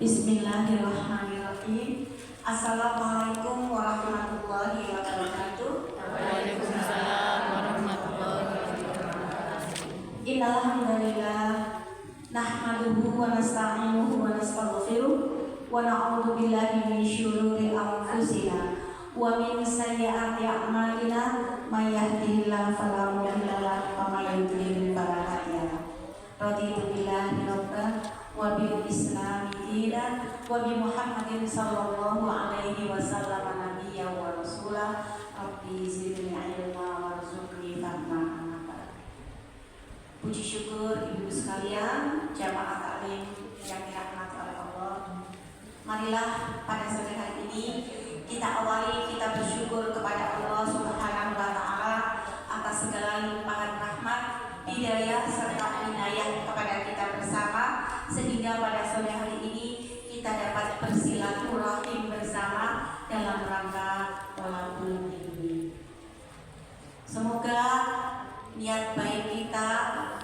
Bismillahirrahmanirrahim. Assalamualaikum warahmatullahi wabarakatuh. Waalaikumsalam warahmatullahi wabarakatuh. Innal hamdalillah nahmaduhu wa nasta'inuhu wa nastaghfiruh wa na'udzu billahi min syururi anfusina wa min sayyiati a'malina may yahdihillahu fala mudilla lahu wa may yudlil fala hadiya lahu. Raditu billahi rabban wa bil islami dinan wa bi Muhammadin sallallahu alaihi wasallam nabiyya wa rasulah. Rabbi zidni ilma warzuqni fahma. Puji syukur ibu sekalian, jamaah taklim yang dirahmati oleh Allah. Marilah pada sore hari ini kita awali kita bersyukur kepada Allah Subhanahu wa taala atas segala limpahan rahmat, hidayah serta inayah kepada kita bersama, sehingga pada sore hari ini kita dapat bersilaturahim bersama dalam rangka walaupun ini. Semoga niat baik kita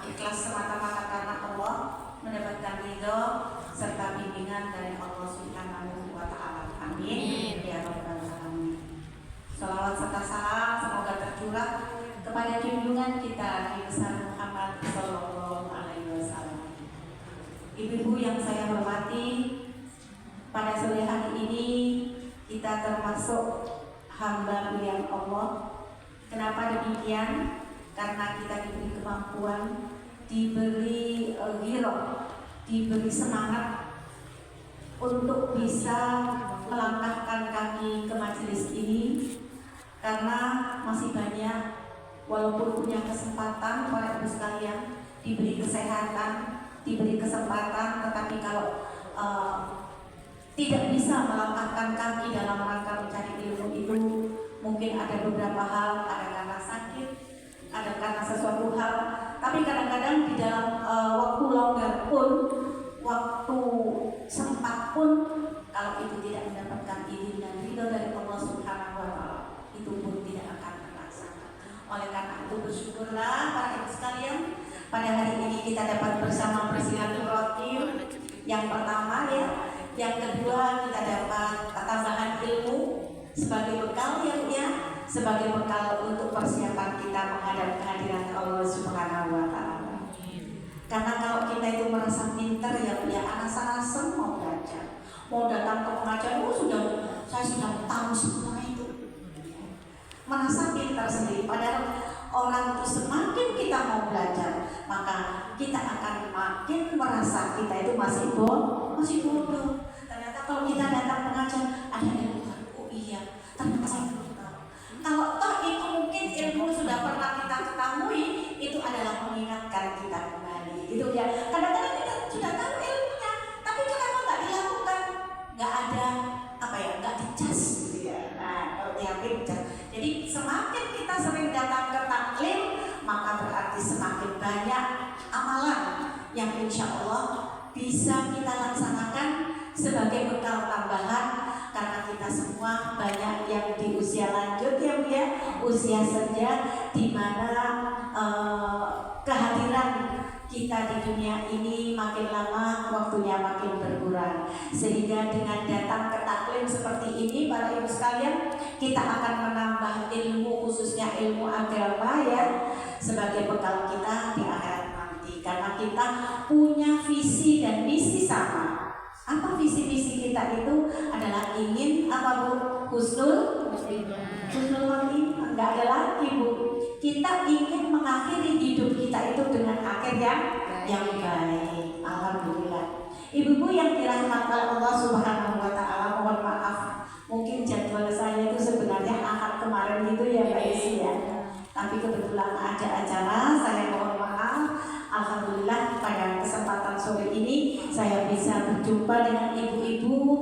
ikhlas semata-mata karena Allah, mendapatkan ridho serta bimbingan dari Allah Subhanahu wa taala. Amin ya rabbal alamin. Shalawat serta salam semoga tercurah kepada junjungan kita Nabi besar Muhammad sallallahu alaihi wasallam. Ibu-ibu yang saya hormati, pada sore hari ini kita termasuk hamba pilihan Allah. Kenapa demikian? Karena kita diberi kemampuan, diberi ghirah, diberi semangat untuk bisa melangkahkan kaki ke majelis ini, karena masih banyak, walaupun punya kesempatan para ibu sekalian, diberi kesehatan, diberi kesempatan, tetapi kalau tidak bisa melangkahkan kaki dalam rangka mencari ilmu itu, mungkin ada beberapa hal, ada karena sakit, ada karena sesuatu hal, tapi kadang-kadang di dalam waktu longgar pun, waktu sempat pun, kalau itu tidak mendapatkan izin dan ridho dari Allah Subhanahu wa taala, itu pun tidak akan terlaksana. Oleh karena itu bersyukurlah para ibu sekalian, pada hari ini kita dapat bersama bersilaturahim. Yang pertama ya, yang kedua kita dapat tambahan ilmu sebagai bekal ya, sebagai bekal untuk persiapan kita menghadap kehadiran Allah Subhanahu wa taala. Karena kalau kita itu merasa pintar ya, alasan-alasan mau belajar, mau datang ke pengajian, saya sudah tahu semua itu. Merasa pintar sendiri, padahal orang itu semakin kita mau belajar, maka kita akan makin merasa kita itu masih bodoh. Ternyata kalau kita datang pengajian ada ilmu baru, oh iya, ternyata saya belum tahu. Kalau toh itu mungkin ilmu sudah pernah kita ketahui, itu adalah mengingatkan kita kembali. Itu ya. Kadang-kadang kita sudah tahu ilmunya, tapi kenapa nggak dilakukan? Nggak ada nggak dicas gitu ya. Nah, kalau diambil dicas. Jadi semakin kita sering datang ke taklim, maka berarti semakin banyak amalan yang insya Allah bisa kita laksanakan sebagai bekal tambahan, karena kita semua banyak yang di usia lanjut ya Bu ya, usia senja, di mana kehadiran kita di dunia ini makin lama waktunya makin berkurang, sehingga dengan datang ke taklim seperti ini para ibu sekalian, kita akan menambah ilmu, khususnya ilmu agama ya, sebagai bekal kita di akhirat nanti, karena kita punya visi dan misi sama. Apa visi misi kita itu? Adalah ingin apa Bu? Husnul khotimah. Enggak ada lagi Bu. Kita ingin mengakhiri hidup kita itu dengan akhir yang baik. Alhamdulillah. Ibu-ibu yang dirahmati oleh Allah Subhanahu wa taala, mohon maaf, mungkin jadwal saya itu sebenarnya akad kemarin itu ya Mbak Isi ya. Tapi kebetulan ada acara, saya mohon maaf. Alhamdulillah pada kesempatan sore ini saya bisa berjumpa dengan ibu-ibu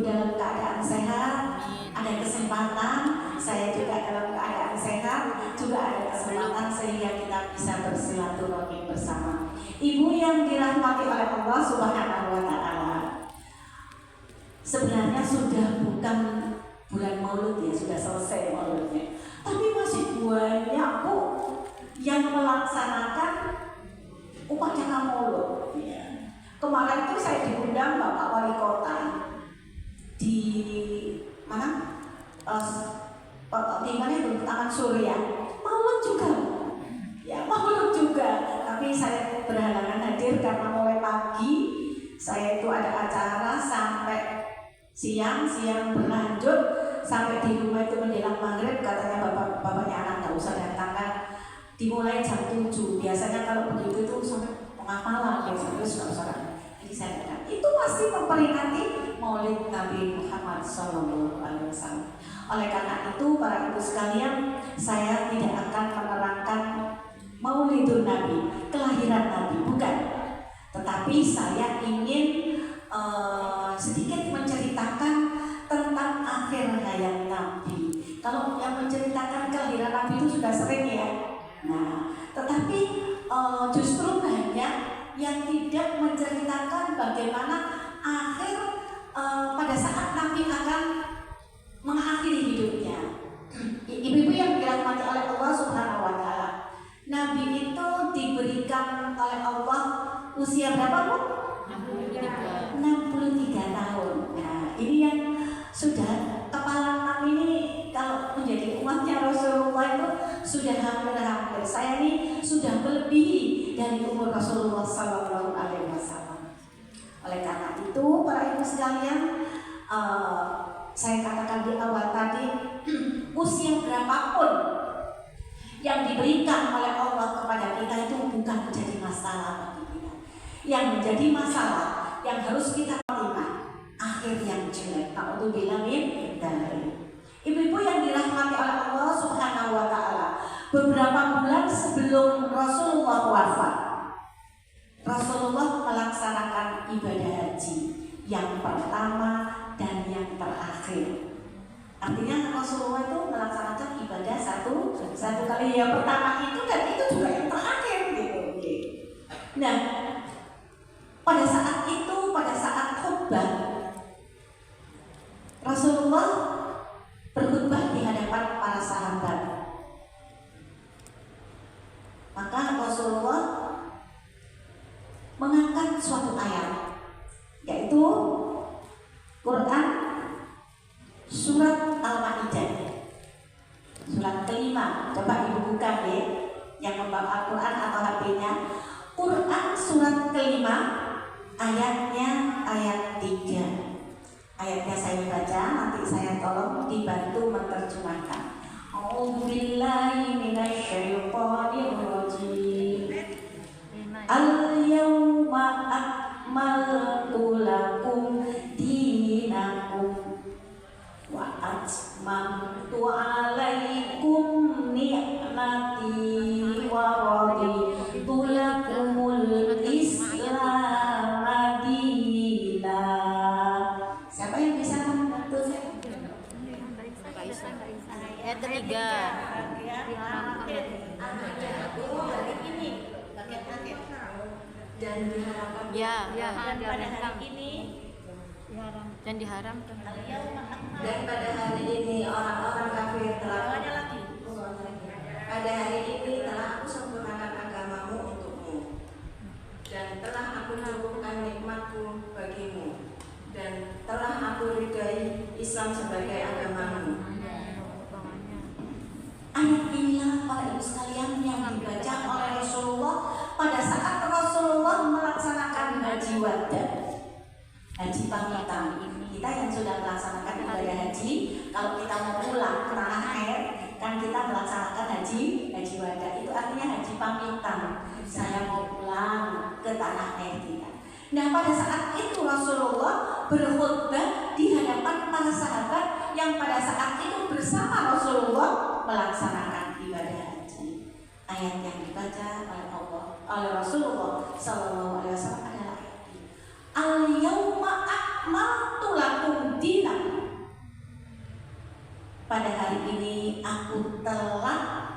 dalam keadaan sehat. Ada kesempatan, saya juga dalam keadaan sehat, juga ada kesempatan sehingga kita bisa bersilaturahmi bersama. Ibu yang dirahmati oleh Allah Subhanahu wa taala, sebenarnya sudah bukan bulan Maulud ya, sudah selesai Mauludnya, tapi masih banyak Bu yang melaksanakan upacara Maulud ya. Kemarin itu saya diundang Bapak Wali Kota di mana? Di mana itu? Taman Surya. Maulud juga. Ya, maulud juga. Tapi saya berhalangan hadir karena mulai pagi saya itu ada acara sampai siang berlanjut sampai di rumah itu menjelang maghrib. Katanya bapaknya anak nggak usah datang kan, dimulai jam 7. Biasanya kalau begitu itu sampai tengah malam biasanya sudah usah. Jadi saya datang. Itu pasti memperingati Maulid Nabi Muhammad SAW. Oleh karena itu para ibu sekalian, saya tidak akan menerangkan Maulidun Nabi, kelahiran Nabi, bukan. Tetapi saya ingin sedikit menceritakan tentang akhir hayat Nabi. Kalau yang menceritakan kelahiran Nabi itu sudah sering ya. Nah, tetapi justru banyak yang tidak menceritakan bagaimana akhir pada saat Nabi akan mengakhiri hidupnya. Ibu-ibu yang dirahmati oleh Allah Subhanahu wa Ta'ala, Nabi itu diberikan oleh Allah usia berapa, Bu? 63 tahun. Nah, ini yang sudah kepala Nabi ini kalau menjadi umatnya Rasulullah itu sudah hampir-hampir. Saya ini sudah melebihi dari umur Rasulullah Sallallahu Alaihi Wasallam. Oleh karena itu, para ibu sekalian, saya katakan di awal tadi, usia berapapun yang diberikan oleh Allah kepada kita itu bukan menjadi masalah bagi kita. Yang menjadi masalah, yang harus kita terima, akhir yang jelek. Na'udzubillah min dzalik. Ibu-ibu yang dirahmati oleh Allah Subhanahu wa Ta'ala, beberapa bulan sebelum Rasulullah wafat, Rasulullah melaksanakan ibadah haji yang pertama dan yang terakhir. Artinya Rasulullah itu melaksanakan ibadah satu kali, yang pertama itu dan itu juga yang terakhir gitu. Nah, pada saat itu, pada saat khutbah, Rasulullah berkhutbah di hadapan para sahabat. Maka Rasulullah mengangkat suatu ayat, yaitu Quran surat Al-Maidah, surat kelima. Coba ibu buka ya, yang membawa Al-Quran atau HP-nya. Quran surat kelima, ayatnya ayat 3. Ayatnya saya baca, nanti saya tolong dibantu menerjemahkan. A'udzubillahi minasyaitonir rajim. Al-yawma akmaltu lakum dinakum wa atmamtu alaikum ni'mati wa raditu lakumul Islam madinah. Siapa yang bisa membantu saya? Ayat ketiga. Hari ini bagian akhir. Dan diharapkan Dan pada hari ini diharamkan. dan pada hari ini orang-orang kafir telah pada hari ini telah aku sempurnakan agamamu untukmu dan telah aku cukupkan nikmatku bagimu dan telah aku ridai Islam sebagai agamamu. Ayat inilah para ibu sekalian yang dibaca oleh Rasulullah pada saat Rasulullah melaksanakan haji wada, haji pamitan. Kita yang sudah melaksanakan ibadah haji, kalau kita mau pulang ke tanah air, kan kita melaksanakan haji wada. Itu artinya haji pamitan. Saya mau pulang ke tanah air kita. Nah, pada saat itu Rasulullah berkhutbah di hadapan para sahabat yang pada saat itu bersama Rasulullah melaksanakan ibadah haji. Ayat yang dibaca oleh Rasulullah Sallallahu Alaihi Wasallam adalah ayat ini. Al-yawma akmaltu lakum dinakum. Pada hari ini aku telah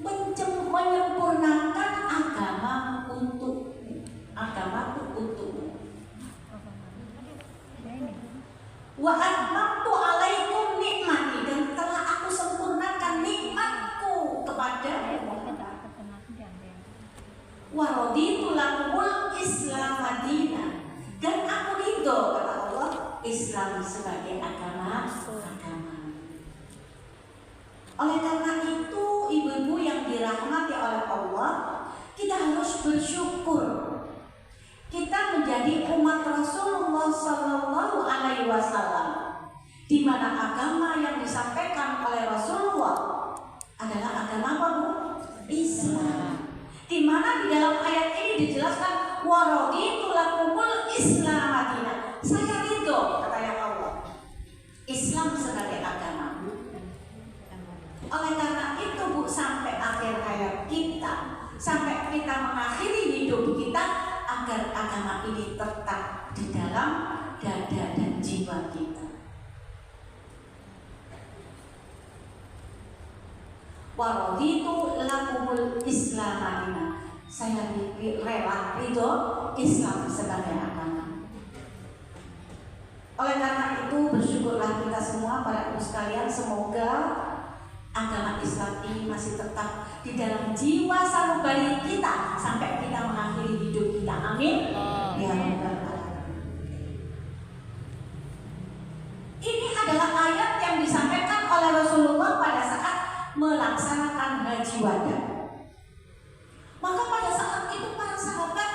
menyempurnakan agamaku untukmu. Wa atmamtu alaikum nikmati, dan telah aku sempurnakan nikmatku kepadamu. Wa raditu lakumul Islam madinah, bersyukur kita menjadi umat Rasulullah Sallallahu Alaihi Wasallam, di mana agama yang disampaikan oleh Rasulullah adalah agama apa, Bu? Islam. Di mana di dalam ayat ini dijelaskan waraditu lakumul Islam madinah. Saya ridho, kata yang Allah, Islam sebagai agama. Oleh karena itu, Bu, sampai akhir hayat kita, sampai kita mengakhiri hidup kita, agar agama ini tetap di dalam dada dan jiwa kita. Waraditu lakumul Islam madinah. Saya rela ridho Islam sebagai agama. Oleh karena itu, bersyukurlah kita semua para ibu sekalian, semoga agama Islam ini masih tetap di dalam jiwa sanubari kita sampai kita mengakhiri hidup kita. Amin. Ya Rabbal Alamin. Ini adalah ayat yang disampaikan oleh Rasulullah pada saat melaksanakan haji wada. Maka pada saat itu para sahabat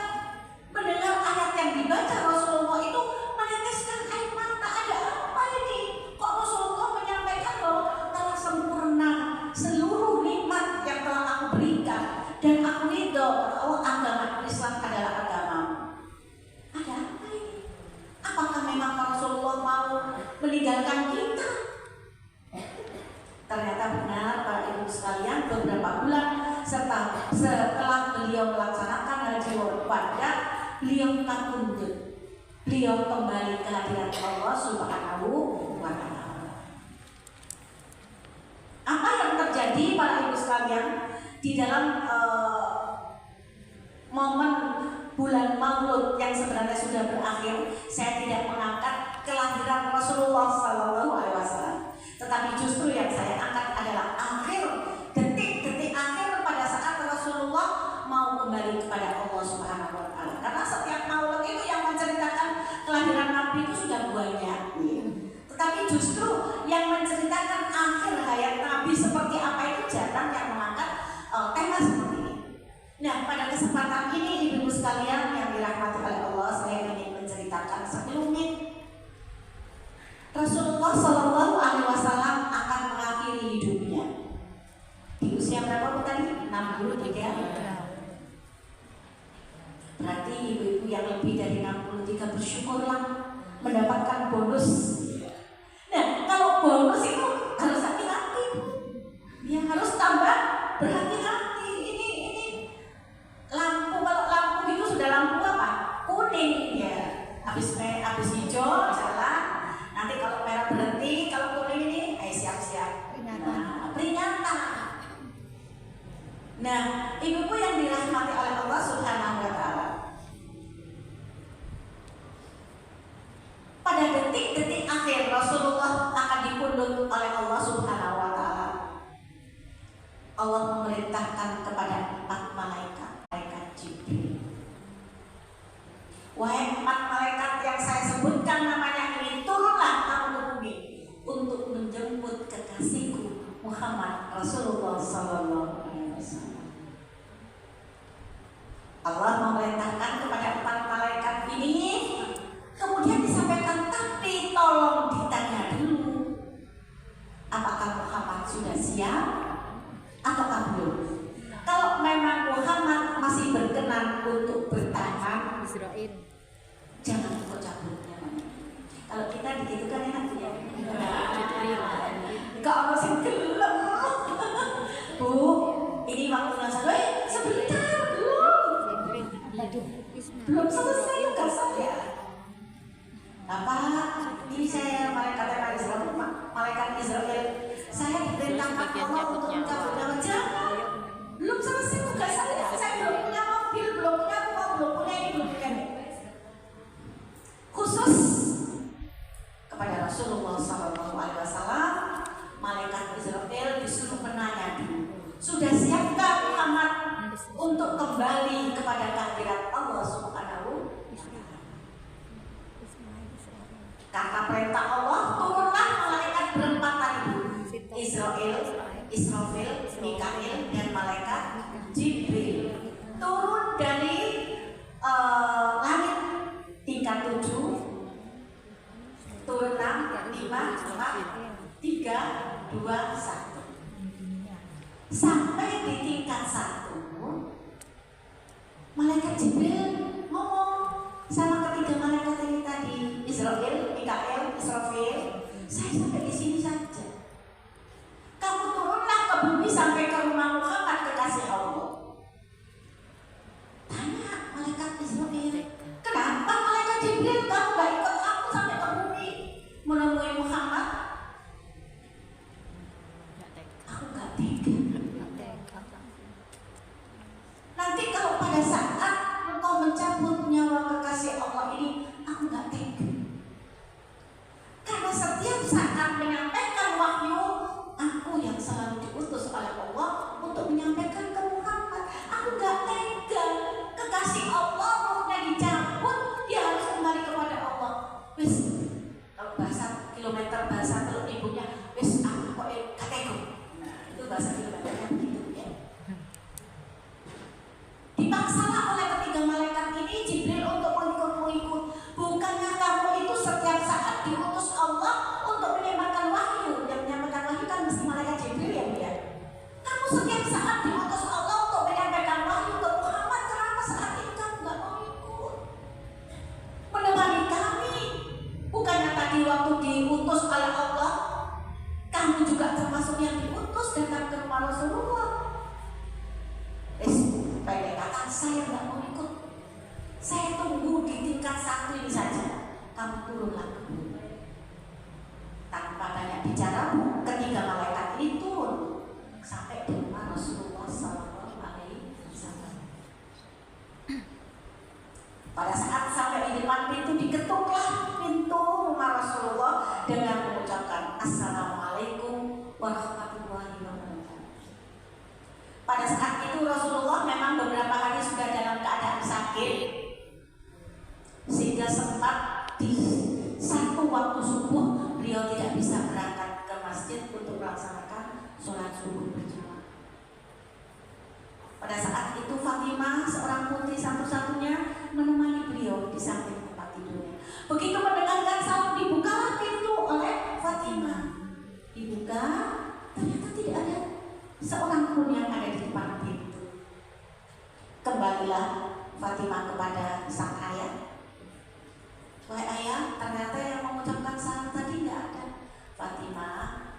mendengar ayat yang dibaca Rasulullah itu meneteskan air mata. Ada apa ini? Kok Rasulullah menyampaikan bahwa telah sempurna seluruh nikmat yang telah aku berikan dan aku ridho bahwa agama Islam adalah agamamu. Ada apa ini? Apakah memang Rasulullah mau meninggalkan kita? Ternyata benar para ibu sekalian, beberapa bulan setelah beliau melaksanakan haji wada, beliau takundut, beliau kembali ke hadirat Allah Subhanahu wa Ta'ala. Apa yang terjadi para ibu sekalian di dalam momen bulan Maulud yang sebenarnya sudah berakhir? Saya tidak mengangkat kelahiran Rasulullah Sallallahu Alaihi Wasallam, tetapi justru yang saya angkat adalah detik-detik akhir pada saat Rasulullah mau kembali kepada Allah Subhanahu wa Ta'ala. Karena setiap Maulud itu yang menceritakan kelahiran Nabi itu sudah banyak, tetapi justru yang menceritakan akhir hayat Nabi seperti apa itu jarang yang mengangkat tema seperti ini. Nah, pada kesempatan ini ibu-ibu sekalian yang dirahmati oleh Allah, saya ingin menceritakan sekelumit. Rasulullah Shallallahu Alaihi Wasallam akan mengakhiri hidupnya di usia berapa, Bu, tadi? 63. Berarti ibu-ibu yang lebih dari 63 bersyukurlah mendapatkan bonus. Nah, kalau bonus itu harus hati-hati, ya harus tambah berhati-hati. Ini lampu, kalau lampu itu sudah lampu apa? Kuning, ya. Habis hijau jalan. Nanti kalau merah berhenti, kalau kuning ini, siap-siap. Peringatan. Nah, ibu-ibu yang dirahmati oleh Allah Subhanahu wa Ta'ala, pada detik-detik akhir Rasulullah akan dipundut oleh Allah Subhanahu wa Ta'ala. Allah memerintahkan kepada 4 malaikat Jibril. Wahai 4 malaikat yang saya sebutkan namanya ini, turunlah kamu ke bumi untuk menjemput kekasihku Muhammad Rasulullah Sallallahu Alaihi Wasallam. Allah memerintahkan kepada 4 malaikat ini, kemudian disampaikan, tapi tolong ditanya dulu, apakah Muhammad sudah siap ataukah belum? Kalau memang Muhammad masih berkenan untuk bertahan, jangan ikut cabutnya. Kalau kita begitu kan enak ya. Kalau masih gelem, Bu, ini waktunya saya. Sebentar belum selesai tugas saya. Apa? Ini saya malaikat Israel. Saya diperintahkan Allah untuk mencabut nyawa. Belum selesai tugas saya. Saya belum punya mobil, belum punya rumah, belum punya ini, belum punya ini. Khusus kepada Rasulullah SAW, malaikat Israel disuruh menanya dulu, sudah siapkah Muhammad untuk kembali kepada kehadirat Allah Subhanahu wa Ta'ala? Karena perintah Allah, turunlah malaikat berempat tadi, Israel, Israfil, Mikail, dan malaikat Jibril, turun dari 3, 2, 1. Sampai di tingkat 1, malaikat Jibril ngomong sama ketiga malaikat ini tadi, Israfil, Mikael, Israfil, saya sampai di sini saja. Kamu turunlah ke bumi sampai ke rumah Muhammad kekasih Allah. Tanya malaikat Israfil, kenapa malaikat Jibril kamu gak ikut aku sampai ke bumi menemui Muhammad? Aku gak tega. Nanti kalau pada saat engkau mencabut nyawa kekasih Allah ini, aku gak tega. Karena setiap saat menyampaikan wahyu, aku yang selalu diutus oleh Allah untuk menyampaikan ke Muhammad. Aku gak tega. Kekasih Allah ruhnya dicabut, dia harus kembali kepada Allah. Wis, kalau bahasa kilometer, bahasa teluk ibunya, wis aku kok gak tega. Nah, itu bahasa kilometernya begitu ya. Dipaksalah oleh ketiga malaikat ini Jibril untuk mengikut. Bukannya kamu itu setiap saat diutus Allah untuk menyampaikan wahyu. Yang menyampaikan wahyu kan mesti malaikat Jibril ya, ya. Kamu setiap saat diutus Allah untuk menyampaikan wahyu ke Muhammad. Kenapa saat ini kamu gak mau ikut menemani kami? Bukannya tadi waktu diutus oleh Allah, kamu juga termasuk yang diutus datang ke rumah Rasulullah. Baik kata, saya nggak mau ikut. Saya tunggu di tingkat 1 ini saja. Kamu turunlah ke bumi. Tanpa banyak bicara, ketiga malaikat ini turun sampai di rumah Rasulullah SAW. Pada saat sampai di depan pintu, diketuklah pintu rumah Rasulullah dengan mengucapkan Assalamualaikum warahmatullahi wabarakatuh. Pada saat itu Rasulullah memang beberapa hari sudah dalam keadaan sakit, sehingga sempat di satu waktu subuh beliau tidak bisa berangkat ke masjid untuk melaksanakan sholat subuh berjamaah. Pada saat itu Fatimah, seorang putri satu-satunya, menemani beliau di samping tempat tidurnya. Begitu mendengarkan salam, dibukalah pintu oleh Fatimah. Dibuka, ternyata tidak ada seorang pun yang ada di depan pintu. Kembalilah Fatimah kepada sang ayah. Wahai ayah, ternyata yang mengucapkan salam tadi tidak ada. Fatimah,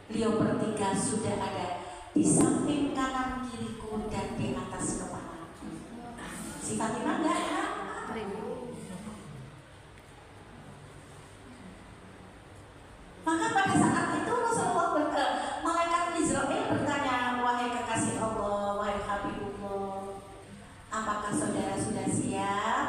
beliau bertiga sudah ada di samping kanan kiriku dan di atas kepala. Si Fatimah tidak ada. Maka pada saat itu Rasulullah malaikat Israfil bertanya, wahai kekasih Allah, wahai Habibullah, apakah saudara sudah siap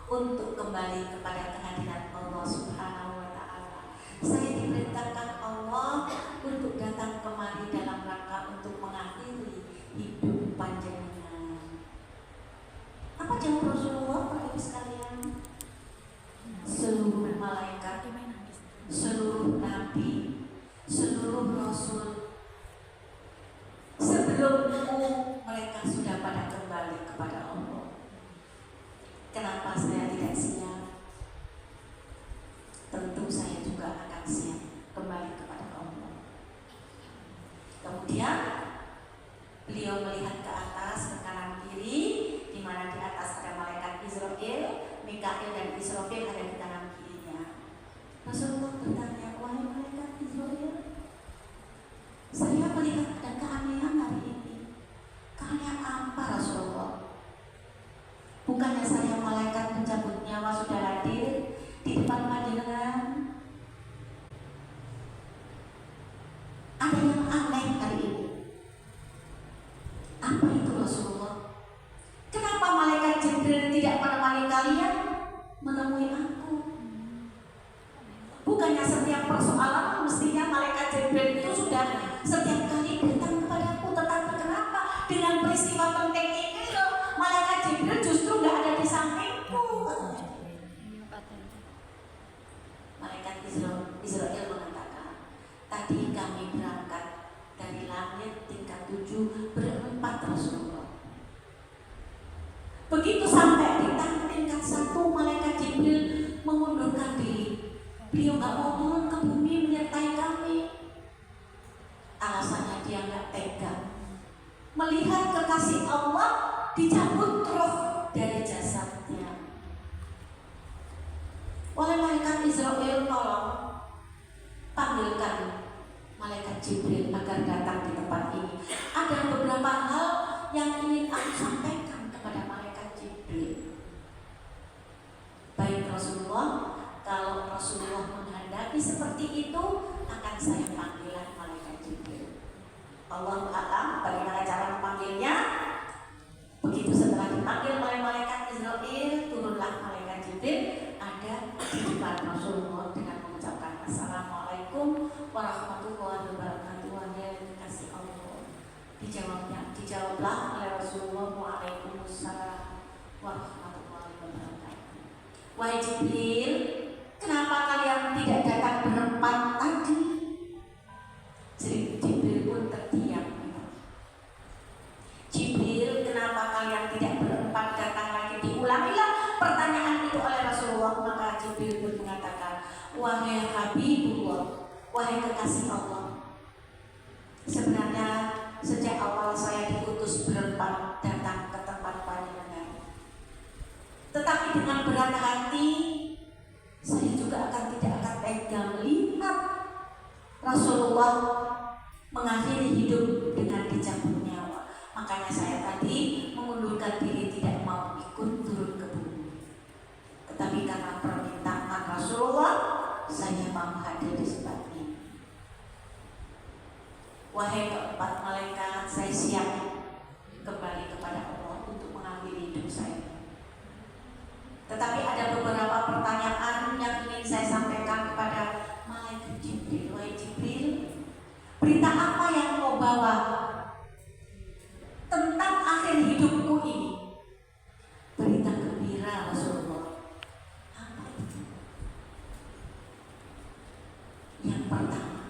untuk kembali kepada kehadiran Allah Subhanahu wa Ta'ala? Saya diperintahkan Allah untuk datang kemari dalam rangka untuk mengakhiri hidup panjenengan. Apa jawab Rasulullah, Bapak Ibu sekalian? Seluruh malaikat, seluruh nabi, seluruh rasul, sebelummu mereka sudah pada kembali kepada Allah. Kenapa saya tidak siap? Tentu saya juga akan siap kembali kepada Allah. Kemudian beliau melihat ke atas, ke kanan kiri, di mana di atas ada malaikat Israfil, Mikael dan Israfil ada di kanan kirinya. Rasulullah bertanya, wahai malaikat Israfil, saya melihat ada keanehan hari ini. Keanehan apa Rasulullah? Bukannya saya malaikat pencabut nyawa sudah hadir di depan panjenengan? Ada yang aneh hari ini. Apa itu Rasulullah? Kenapa malaikat Jibril tidak menemani kalian menemui aku? Bukannya setiap persoalan mestinya malaikat Jibril itu sudah setiap kali datang kepadaku, tetapi kenapa dengan peristiwa penting ini loh, malaikat Jibril justru gak ada di sampingku? Malaikat Israel mengatakan, tadi kami berangkat dari langit tingkat 7 berempat Rasulullah. Begitu sampai di tingkat 1, malaikat Jibril mengundurkan diri. Beliau gak mau turun ke bumi menyertai kami. tega melihat kekasih Allah dicabut roh dari jasadnya. Oleh malaikat Israel, tolong panggilkan malaikat Jibril agar datang di tempat ini. Ada beberapa hal yang ingin aku sampaikan kepada malaikat Jibril. Baik Rasulullah, kalau Rasulullah menghendaki seperti itu, akan saya panggilan malaikat Jibril. Allahu a'lam bagaimana cara memanggilnya. Begitu setelah dipanggil oleh malaikat Israel, turunlah malaikat Jibril ada di depan Rasulullah dengan mengucapkan Assalamualaikum warahmatullahi wabarakatuh. Wahai kekasih Allah. Dijawablah oleh Rasulullah, Waalaikumsalam warahmatullahi wabarakatuh. Wahai Jibril, kenapa kalian tidak datang berempat tadi? Jadi Jibril pun terdiam. Jibril, kenapa kalian tidak berempat datang lagi? Diulangilah pertanyaan itu oleh Rasulullah. Maka Jibril pun mengatakan, wahai Habibullah, wahai kekasih Allah, sebenarnya sejak awal saya diutus berempat datang ke tempat panjenengan. Tetapi dengan berat hati, saya juga tidak akan tega melihat Rasulullah mengakhiri hidup dengan dicabut nyawa. Makanya saya tadi mengundurkan diri, tidak mau ikut turun ke bumi. Tetapi karena permintaan Rasulullah, saya mau hadir di tempat ini. Wahai keempat malaikat, saya siap kembali kepada Allah untuk mengakhiri hidup saya. Tetapi ada beberapa pertanyaan yang ingin saya sampaikan kepada malaikat Jibril. Wahai Jibril, berita apa yang kau bawa tentang akhir hidupku ini? Berita gembira Rasulullah. Apa itu? Yang pertama,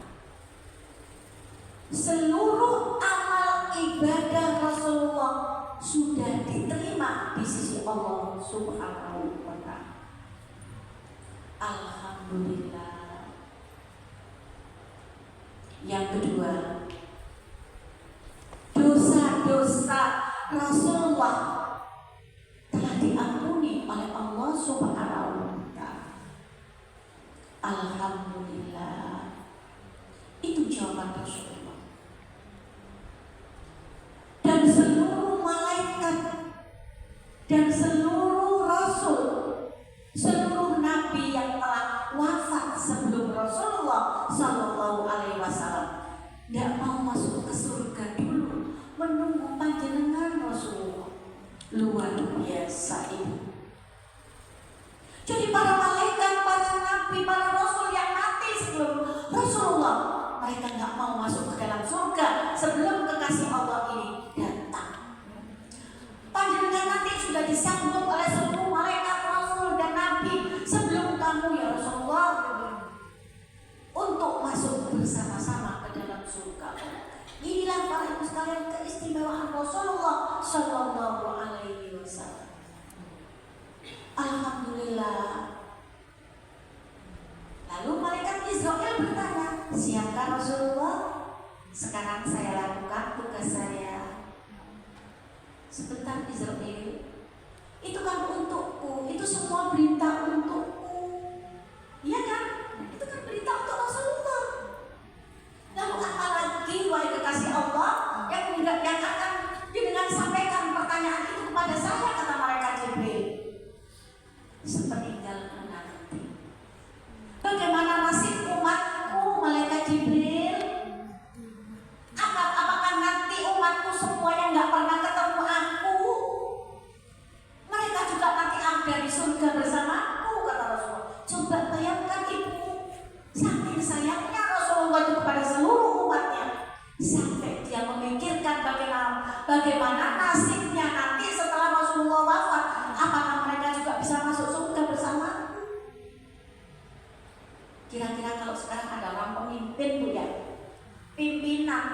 seluruh amal ibadah Rasulullah sudah diterima di sisi Allah Subhanahu wa ta'ala. Alhamdulillah. Yang kedua, dosa-dosa Rasulullah telah diampuni oleh Allah Subhanahu wa ta'ala. Alhamdulillah. Itu jawaban Rasulullah. Dan seluruh malaikat dan seluruh rasul, seluruh nabi yang telah wafat sebelum Rasulullah Sallallahu Alaihi Wasallam tidak mau masuk ke surga dulu, menunggu panjenengan Rasulullah. Luar biasa ini. Jadi para malaikat, para nabi, para rasul yang mati sebelum Rasulullah, mereka nggak mau masuk ke dalam surga sebelum kekasih Allah ini datang. Panjenengan nanti sudah disambut oleh seluruh malaikat, rasul dan nabi sebelum kamu ya Rasulullah untuk masuk bersama-sama ke dalam surga. Inilah para ibu sekalian keistimewaan Rasulullah Sallallahu Alaihi Wasallam. Alhamdulillah. Lalu malaikat Israel bertanya, siapkah Rasulullah? Sekarang saya lakukan tugas saya. Sebentar Israel, itu kan untukku, itu semua berita untukku, iya kan? Itu kan berita untuk Rasulullah. Lalu apa lagi wahai kekasih Allah yang akan dengan sampaikan pertanyaan itu kepada saya, kata malaikat Jibril. Sepeninggalku nanti, bagaimana nasib umatku malaikat Jibril? Apakah nanti umatku semuanya nggak pernah ketemu aku? Mereka juga nanti ada di surga bersamaku, kata Rasulullah. Coba bayangkan ibu, saking sayangnya Rasulullah itu kepada seluruh umatnya, sampai dia memikirkan bagaimana nasibnya nanti setelah Rasulullah wafat. Apakah mereka juga bisa masuk surga bersamaku? Kira-kira kalau sekarang ada orang pemimpin, Bu ya, pimpinan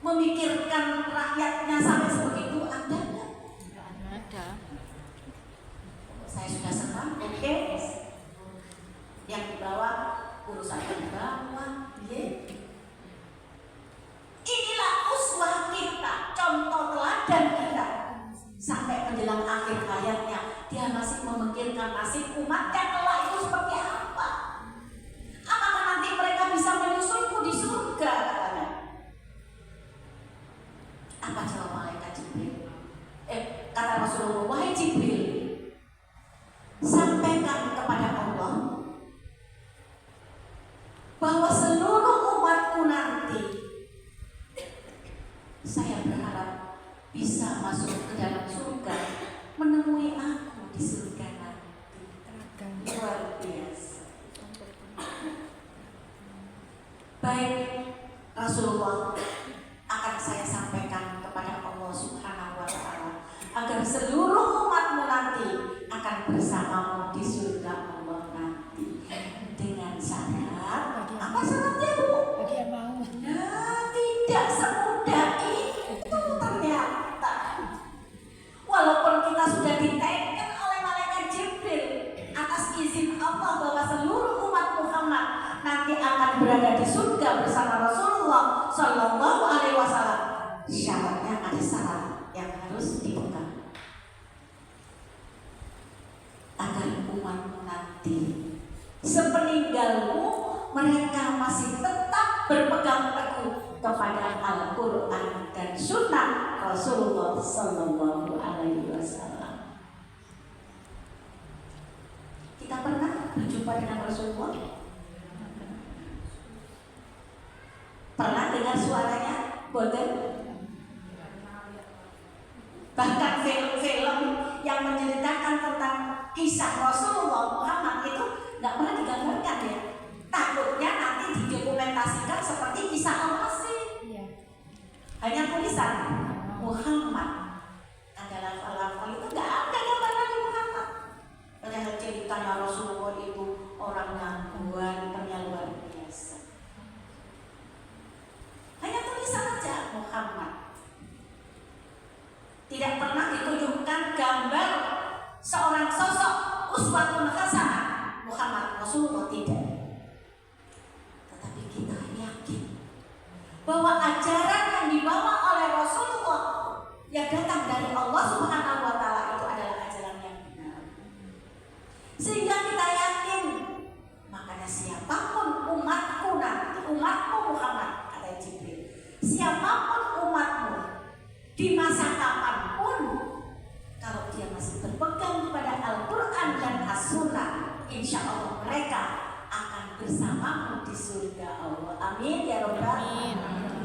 memikirkan rakyatnya sampai sebegitu, ada nggak? Ada. Saya sudah senang, oke. Yang di bawah urusan yang di bawah, ya. Inilah dengan nasib umatnya kelak itu seperti apa? Apakah nanti mereka bisa menyusulku di surga? Katanya. Apa jawab malaikat Jibril? Kata Rasulullah, wahai Jibril, sampaikan kepada Allah bahwa seluruh umatku nanti, saya berharap bisa masuk ke dalam surga, menemui aku di surga nanti. Luar biasa. Baik, Rasulullah, akan saya sampaikan kepada Allah Subhanahu wa Ta'ala agar seluruh umatmu nanti akan bersamamu di surga Allah nanti. Dengan syarat, apa syaratnya Bu? Nah, tidak semudah itu ternyata. Walaupun kita sudah diteken oleh malaikat Jibril atas izin Allah bahwa seluruh umat Muhammad nanti akan berada di surga bersama Rasulullah Shallallahu Alaihi Wasallam. Syaratnya ada syarat yang harus dipegang agar umatmu nanti sepeninggalmu mereka masih tetap berpegang teguh kepada Al-Quran dan Sunnah Rasulullah Sallallahu Alaihi Wasallam. Kita pernah berjumpa dengan Rasulullah? Pernah dengar suaranya? Boten? Bahkan film-film yang menceritakan tentang kisah Rasulullah Muhammad itu nggak pernah digambarkan ya. Takutnya nanti didokumentasikan seperti kisah Al-Masih. Hanya tulisan Muhammad adalah falafel, itu nggak ada gambaran Muhammad. Padahal ceritanya Rasulullah itu orangnya luar biasa. Hanya tulisan aja Muhammad. Tidak pernah ditunjukkan gambar seorang sosok uswatun hasanah Muhammad Rasulullah, tidak. Tetapi kita yakin bahwa ajaran yang dibawa oleh Rasulullah yang datang dari Allah Subhanahu wa Ta'ala itu adalah ajaran yang benar. Sehingga kita yakin, makanya siapapun umatku nanti, umatku Muhammad, kata Jibril, siapapun umatmu di masa kapanpun, kalau dia masih berpegang kepada Al-Quran dan As-Sunnah, insya Allah mereka akan bersamamu di surga Allah. Amin ya Rabbal Alamin.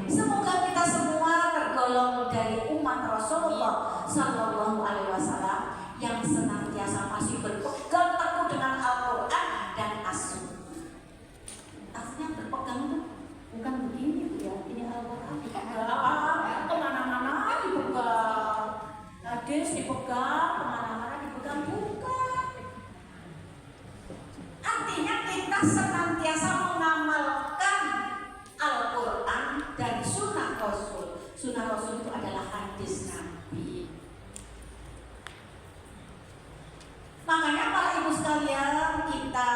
Semoga kita semua tergolong dari umat Rasulullah Sallallahu Alaihi Wasallam yang senantiasa masih berpegang teguh dengan Al-Quran dan As-Sunnah. Artinya berpegang itu bukan begini ya, ini Al-Quran kemana-mana dipegang, hadis dipegang, kemana-mana dipegang, bukan. Artinya kita senantiasa mengamalkan Al-Quran dan Sunnah Rasul. Sunnah Rasul itu adalah hadis Nabi. Makanya para ibu sekalian, kita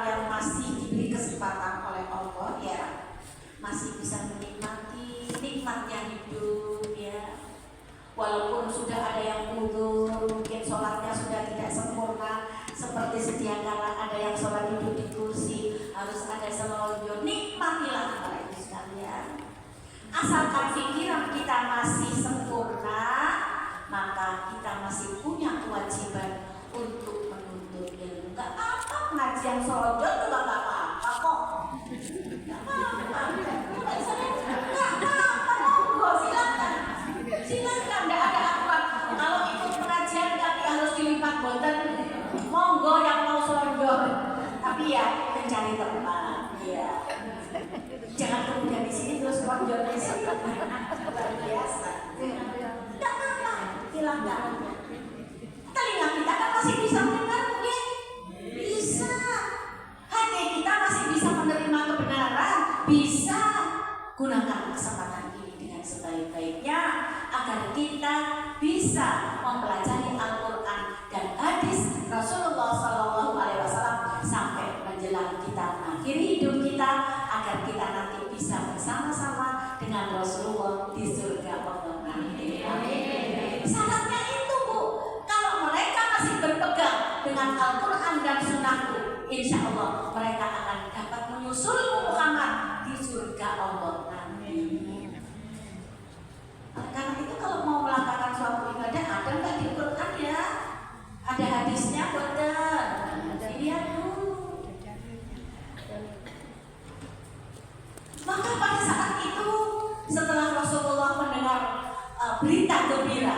yang masih diberi kesempatan oleh Allah ya, masih bisa menikmati nikmatnya hidup ya. Walaupun sudah ada yang mundur, mungkin sholatnya sudah tidak sempurna seperti sedia kala, ada yang sholat duduk di kursi, harus ada selonjor. Nikmatilah para ibu sekalian. Asalkan pikiran kita masih sempurna, maka kita masih punya kewajiban untuk menuntut ilmu. Gak apa-apa pengajian selonjor juga gak apa-apa kok. Gak apa-apa, monggo silakan. Silakan, gak ada aturan. Kalau ikut pengajian kaki harus dilipat boten, monggo yang mau selonjor. Tapi ya mencari tempat. Iya. Jangan kemudian di sini terus selonjor di sini. Luar biasa. Gak apa-apa, silakan. Telinga kita kan masih bisa mendengar, ya? Bisa. Hati kita masih bisa menerima kebenaran, bisa. Gunakan kesempatan ini dengan sebaik-baiknya agar kita bisa mempelajari Al-Quran dan hadis Rasulullah Sallallahu Alaihi Wasallam sampai menjelang kita mengakhiri hidup kita, agar kita nanti bisa bersama-sama dengan Rasulullah di surga Allah nanti. Syaratnya itu Bu, kalau mereka masih berpegang dengan dengan Al-Quran dan Sunnahku, insya Allah mereka akan dapat menyusulmu Muhammad di surga Allah. Amin. Karena itu kalau mau melakukan suatu ibadah ada nggak di Quran ya? Ada hadisnya betul. Dilihat dulu. Maka pada saat itu setelah Rasulullah mendengar berita gembira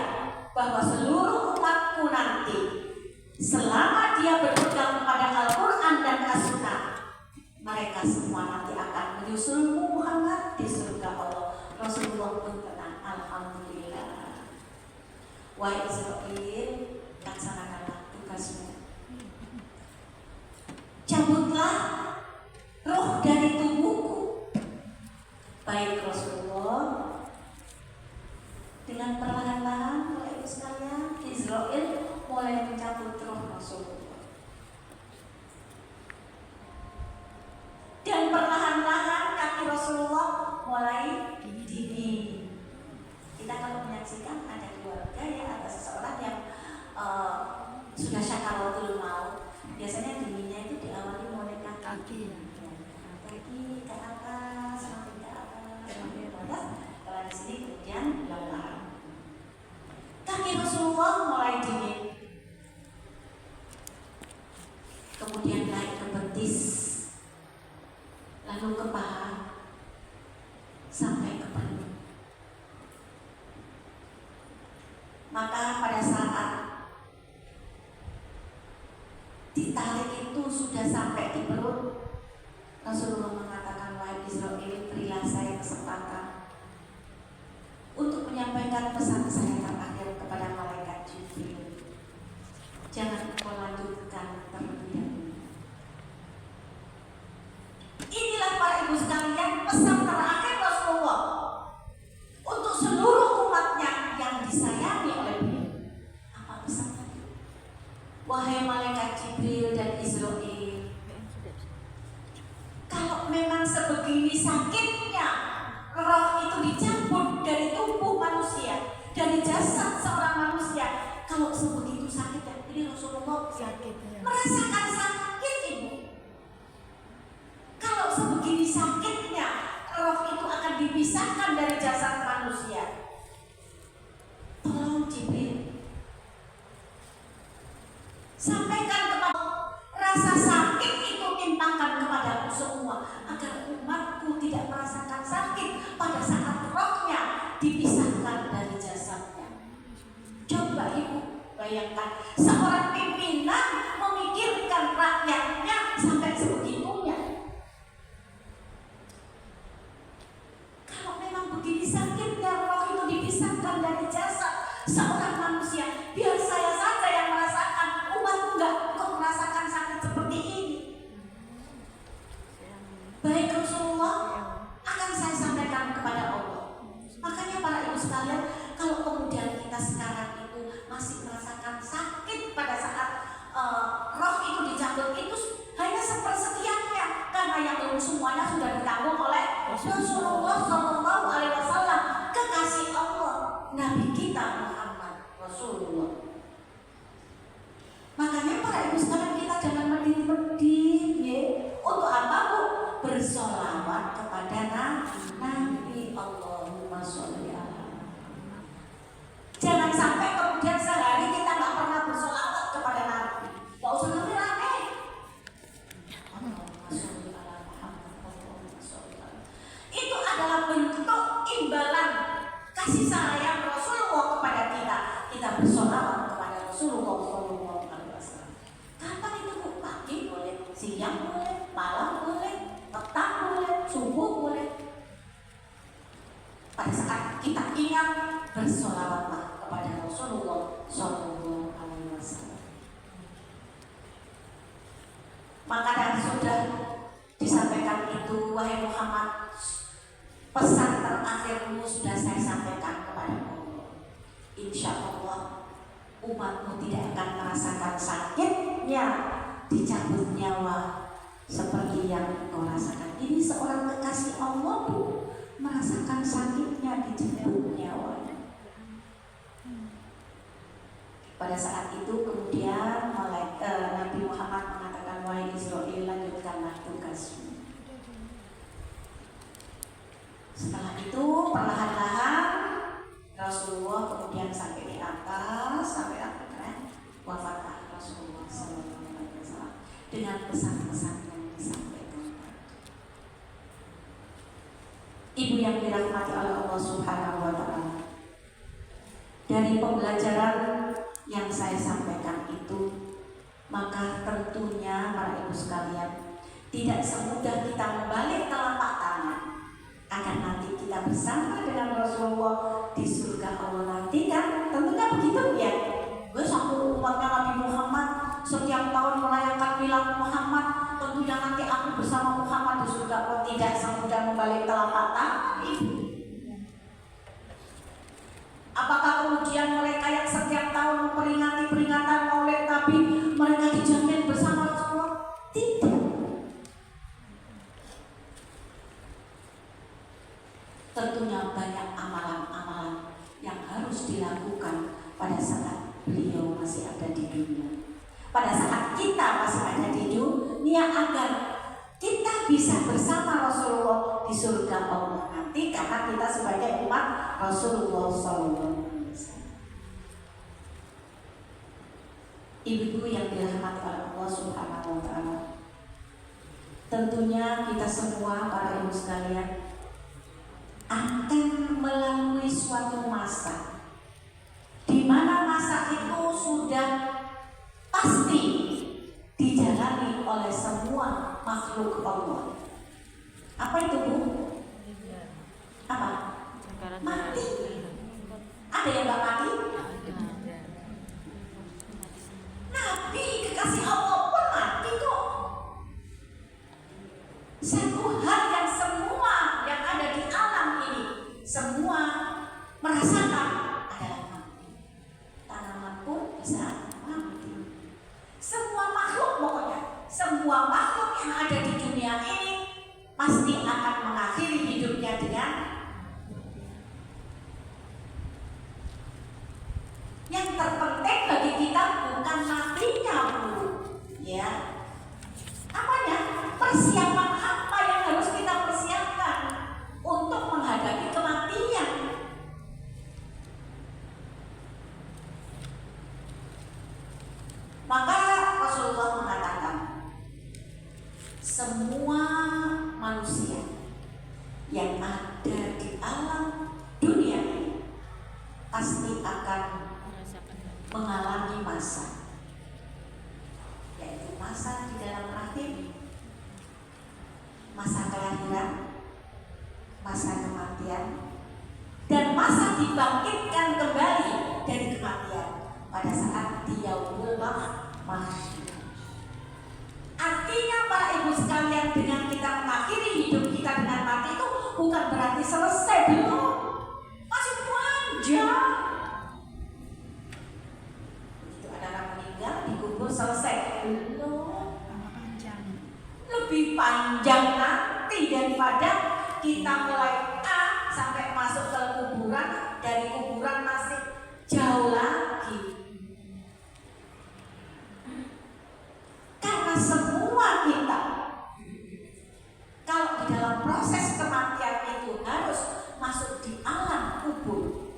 bahwa seluruh umatku nanti selama dia berpegang kepada Al-Quran dan As-Sunnah, mereka semua nanti akan menyusulmu Muhammad di surga Allah. Rasulullah pun tenang, alhamdulillah. Wahai Israil, laksanakanlah tugasmu. Cabutlah roh dari tubuhku. Baik Rasulullah. Dengan perlahan-lahan, Bapak Ibu sekalian, Israil mulai mencabut roh Rasulullah. Dan perlahan-lahan kaki Rasulullah mulai dingin. Kita kalau menyaksikan ada keluarga ya, ada seseorang yang sudah syakaratul maut, biasanya dinginnya itu diawali oleh kaki ke atas, semakin ke atas, semakin ke atas. Kalau di sini kemudian lelah. Kaki Rasulullah mulai dingin, kemudian naik ke betis, lalu ke paha, sampai ke perut. Maka pada saat ditarik itu sudah sampai di perut, Rasulullah mengatakan, wahai Israil, berilah saya kesempatan untuk menyampaikan pesan saya terakhir kepada malaikat Jibril. Jangan kau lanjutkan terlebih dahulu. Inilah para ibu sekalian pesan terakhir Rasulullah untuk seluruh umatnya yang disayangi oleh beliau. Apa pesannya? Wahai malaikat Jibril dan Israil, kalau memang sebegini sakitnya roh itu dicabut dari tubuh manusia, dari jasad seorang manusia, kalau sebegitu sakitnya, ini Rasulullah merasakan sakit ibu. Kalau sebegini sakitnya roh itu akan dipisahkan dari jasad manusia, tolong Jibril sampaikan kepada rasa sakit itu, timpakan kepadaku semua agar umatku tidak merasakan sakit pada saat rohnya dipisahkan dari jasadnya. Coba ibu bayangkan seorang pimpinan memikirkan rakyatnya sampai sebegitunya. Kalau memang begini sakitnya roh itu dipisahkan dari jasad seorang manusia, biar saya saja yang merasakan, umatku enggak kok merasakan sakit seperti ini. Baik Rasulullah, akan saya sampaikan kepada Allah. Makanya para ibu sekalian, kalau kemudian kita sekarang itu masih merasakan sakit pada saat roh itu dicabut, itu hanya sepersekiannya, karena yang lain semuanya sudah ditanggung oleh Rasulullah SAW, kekasih Allah, Nabi kita Muhammad Rasulullah. Makanya para ibu sekalian, kita jangan medit-medit ya. Untuk apa bu? Bersolawat kepada Nabi. Allahumma sholli ala. Jangan sampai kemudian sehari kita nggak pernah bersolawat kepada Nabi. Nggak usah rame-rame. Allahumma sholli ala Muhammad. Allahumma sholli ala. Itu adalah bentuk imbalan kasih sayang Rasulullah kepada kita. Kita bersolawat kepada Rasulullah SAW. Kapan itu bu? Pagi boleh, siang boleh, malam boleh, petang boleh, subuh boleh. Pada saat kita ingat, bersolawatlah kepada Rasulullah SAW. Maka dan sudah disampaikan itu, wahai Muhammad, pesan terakhirmu sudah saya sampaikan kepada Allah. Insya Allah umatmu tidak akan merasakan sakitnya dicabut nyawa seperti yang kau rasakan. Ini seorang kekasih Allah bu, merasakan sakitnya dicabut nyawanya. Pada saat itu kemudian Nabi Muhammad mengatakan, wahai Israel, lanjutkanlah tugasmu. Setelah itu perlahan-lahan Rasulullah kemudian sampai di atas, sampai akhirnya wafatlah Rasulullah SAW dengan pesan-pesan yang disampaikan. Ibu yang dirahmati oleh Allah Subhanahu wa Ta'ala, dari pembelajaran yang saya sampaikan itu, maka tentunya para ibu sekalian, tidak semudah kita membalik telapak tangan akan nanti kita bersama dengan Rasulullah di surga Allah nanti, kan tentunya begitu ya. Gue satu umatnya Nabi Muhammad setiap tahun merayakan Milad Muhammad, tentunya nanti aku bersama Muhammad di surga Allah. Tidak semudah membalik telapak tangan itu. Apakah kemudian mereka yang setiap tahun memperingati peringatan Maulid Nabi, mereka dijamin bersama Rasulullah? Tidak. Tentunya banyak amalan-amalan yang harus dilakukan pada saat beliau masih ada di dunia, pada saat kita masih ada di dunia, agar kita bisa bersama Rasulullah di surga Allah nanti, karena kita sebagai umat Rasulullah SAW. Ibu-ibu yang dirahmati oleh Allah Subhanahu wa Ta'ala, tentunya kita semua para ibu sekalian akan melalui suatu masa di mana masa itu sudah pasti dijalani oleh semua makhluk Allah. Apa itu, Bu? Apa? Mati. Ada yang gak mati? Nabi kekasih Allah pun mati kok. Satu hal yang semua yang ada di alam ini semua merasakan adalah mati. Tanaman pun bisa mati. Semua makhluk, pokoknya semua makhluk yang ada di dunia ini pasti akan mengakhiri hidupnya dengan yang terpenting bagi kita bukan matinya, Bu. Ya. Apanya? Persiapan apa yang harus kita persiapkan untuk menghadapi kematian? Maka Rasulullah mengatakan, semua manusia yang ada di alam dunia ini pasti akan mengalami masa, yaitu masa di dalam rahim, masa kelahiran, masa kematian, dan masa dibangkitkan kembali dari kematian pada saat yaumul mahsyar. Artinya para ibu sekalian, dengan kita mengakhiri hidup kita dengan mati itu bukan berarti selesai, belum, masih panjang. Begitu ada orang meninggal dikubur selesai, belum, lebih panjang nanti daripada kita mulai A sampai masuk ke kuburan, dari kuburan masih jauh lagi. Karena semua kita kalau di dalam proses kematian itu harus masuk di alam kubur.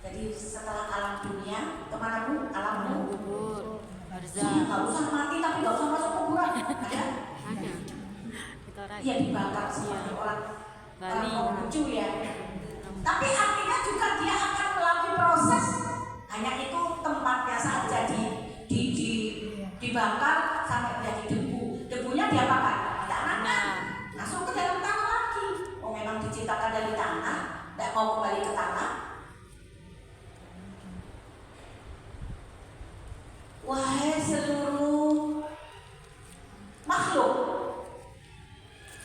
Jadi setelah alam dunia, kemana, Bu? Alam kubur. Saya nggak usah mati tapi nggak usah masuk kuburan. Ada? Iya, dibakar seperti orang lucu ya. Tapi artinya juga dia akan melalui proses. Hanya itu tempatnya saja dibakar sampai menjadi debu. Debunya diapakan? Ditanamkan, masuk ke dalam tanah lagi. Oh, memang diciptakan dari tanah, tidak mau kembali ke tanah. Wahai seluruh makhluk,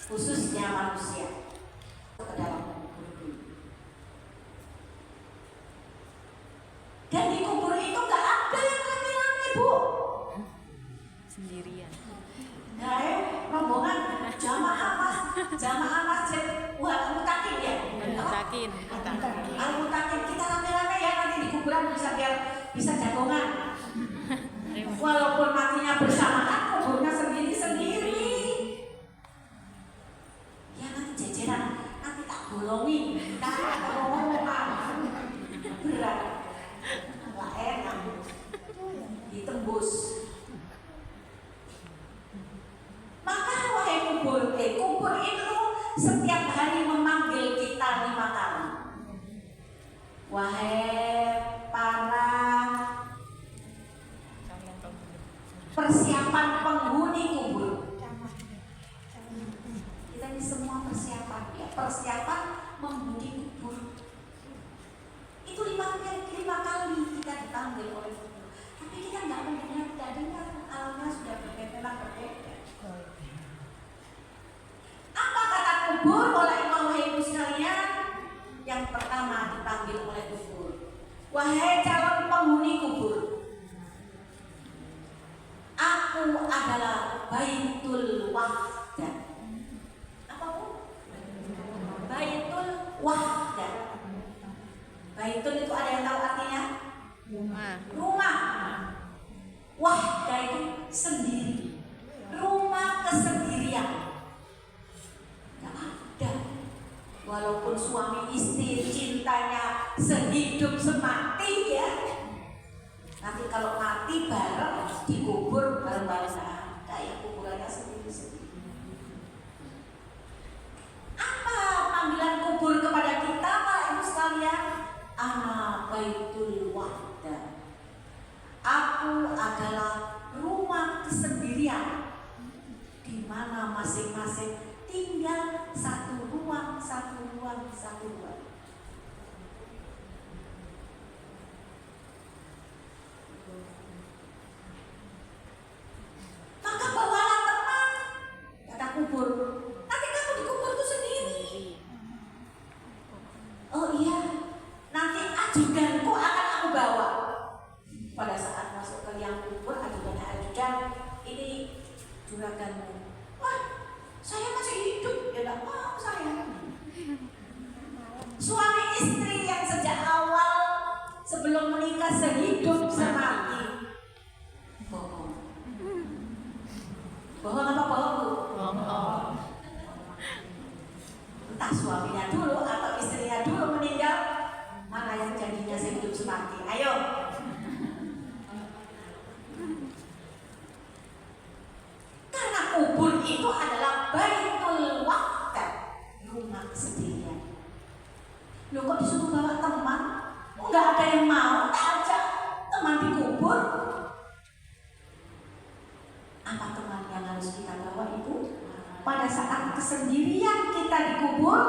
khususnya manusia, ke dalam kubur. Dan di kubur itu gak ada yang rame-rame, Bu. Sendirian. Nah, rombongan jamaah masjid Al-Mutakin ya. Al-Mutakin. Al-Mutakin kita rame-rame ya, nanti di kuburan bisa biar bisa jagongan. Walaupun matinya bersamaan, kuburnya sendiri-sendiri. Ya nanti jajaran, nanti tak bolongin, tak bolongan. Berat, nggak enak, ditembus. Maka wahai kubur, kubur itu setiap hari memanggil kita 5 kali. Wahai para persiapan penghuni kubur, kita ini semua persiapan ya, persiapan menghuni kubur. Itu 5 kali kita dipanggil oleh kubur. Tapi kita nggak mendengar, tidak dengar, alamnya sudah berbeda. Apa kata kubur oleh wahai ibu sekalian? Yang pertama dipanggil oleh kubur, wahai calon penghuni kubur, aku adalah Baitul Wahdah. Apa bu? Baitul Wahdah. Baitul itu ada yang tahu artinya? Rumah. Wahdah itu sendiri. Rumah kesendirian. Gak ada. Walaupun suami istri cintanya sehidup semati ya, nanti kalau mati bareng dikubur bareng-bareng, kayak kuburannya sendiri-sendiri. Apa panggilan kubur kepada kita Pak Ibu sekalian? Ana Baitul Wahdah. Aku adalah rumah kesendirian, di mana masing-masing tinggal satu ruang. Maka bawalah teman, kata kubur. Nanti kamu dikubur itu sendiri. Oh iya, nanti ajudanku akan aku bawa. Pada saat masuk ke liang kubur, ajudan, ini juraganmu. Wah, saya masih hidup, ya enggak mau saya. Suami istri yang sejak awal sebelum menikah sehidup semati. Bohong. Bohong apa bohong bu? Bohong. Entah suaminya dulu atau istrinya dulu meninggal, mana yang jadinya sehidup semati? Ayo. Karena kubur itu adalah Baitul Wahdah, rumah kesendirian. Loh kok disuruh bawa teman? Enggak ada yang mau, tak ajak teman dikubur. Apa teman yang harus kita bawa ibu? Pada saat kesendirian kita dikubur,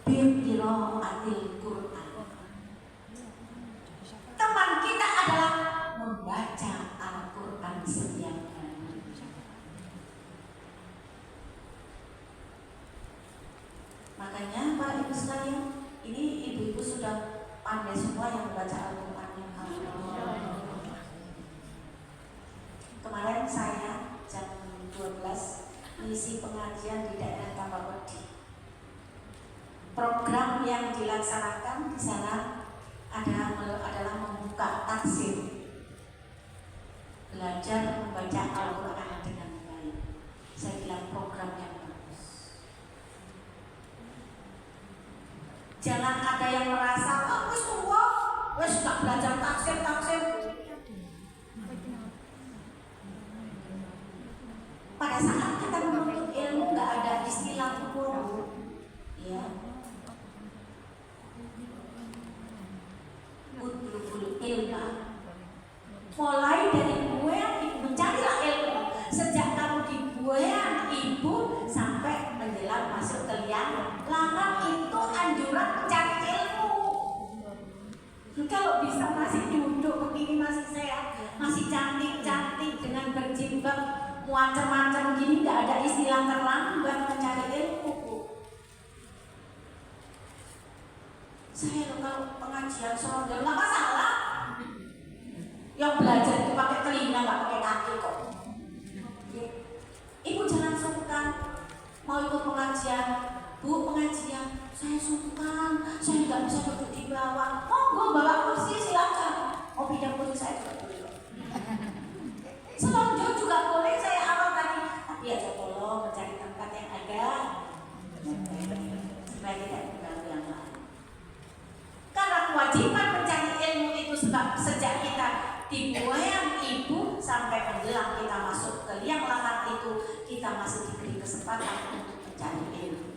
biqiraatil Quran. Teman kita adalah membaca Al-Quran setiap hari. Makanya Pak Ibu sekalian, ini ibu-ibu sudah pandai semua yang membaca Al-Quran. Kemarin saya jam 12 mengisi pengajian di daerah Tambawedi. Program yang dilaksanakan di sana adalah membuka tafsir, belajar membaca Al-Quran dengan baik. Saya bilang program yang bagus. Jangan ada yang merasa wes tua, wes nggak belajar tafsir. Pada saat kita menuntut ilmu nggak ada istilah tua, ya. Utlubul ilma. Mulai dari buayan, mencarilah ilmu. Sejak kamu di buayan ibu sampai menjelang masuk ke liang lahat, itu anjuran mencari ilmu. Kalau bisa masih duduk begini, masih sehat, masih cantik dengan berjilbab macam-macam gini, nggak ada istilah terlambat mencari ilmu. Saya kalau pengajian sore nggak masalah. Yang belajar itu pakai telinga, nggak pakai kaki kok. Ibu jangan sungkan mau ikut pengajian, Bu, pengajian saya sungkan, saya nggak bisa duduk di bawah. Monggo bawa kursi silakan. Mau pindah kursi saya juga boleh. Selonjor juga boleh, saya awal tadi. Tapi ya tolong mencari tempat yang agak supaya tidak mengganggu yang lain. Karena kewajiban mencari ilmu itu sebab sejak kita dibuang ibu sampai menjelang kita masuk ke liang lahat itu, kita masih diberi kesempatan untuk mencari ilmu,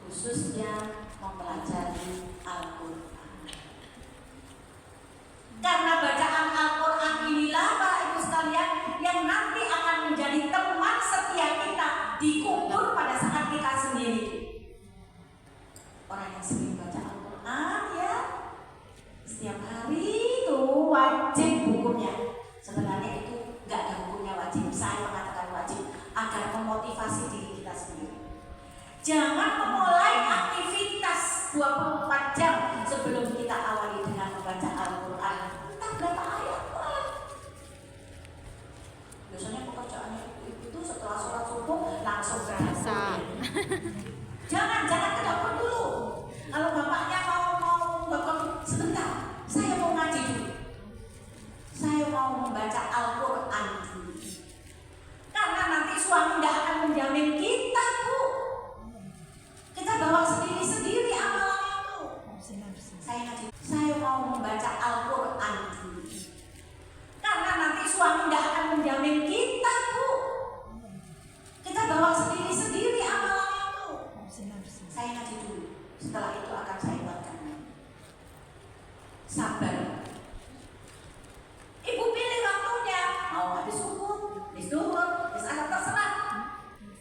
khususnya mempelajari Al-Quran. Karena bacaan Al-Quran inilah para ibu sekalian yang nanti akan menjadi teman setia kita di kubur pada saat kita sendiri. Orang yang sering baca Al-Quran ya setiap hari itu wajib hukumnya. Sebenarnya itu nggak ada hukumnya wajib, saya mengatakan wajib agar memotivasi diri kita sendiri. Jangan memulai aktivitas 24 jam sebelum kita awali dengan membaca Al-Quran. Entah berapa ayat Quran. Biasanya pekerjaannya ibu itu setelah sholat subuh langsung ke dapur. Jangan ke dapur dulu. Kalau bapaknya mau sebentar, saya mau ngaji dulu. Saya mau membaca Al-Quran dulu. Karena nanti suami tidak akan menjamin kita, Bu. Kita bawa sendiri-sendiri amalannya itu. Saya mau membaca Al-Quran dulu. Karena nanti suami tidak akan menjamin kita, Bu. Kita bawa sendiri-sendiri amalannya itu. Saya ngaji dulu. Setelah itu akan saya buatkan. Sabar. Ibu pilih waktunya. Mau habis subuh, habis zuhur, habis asar, terserah.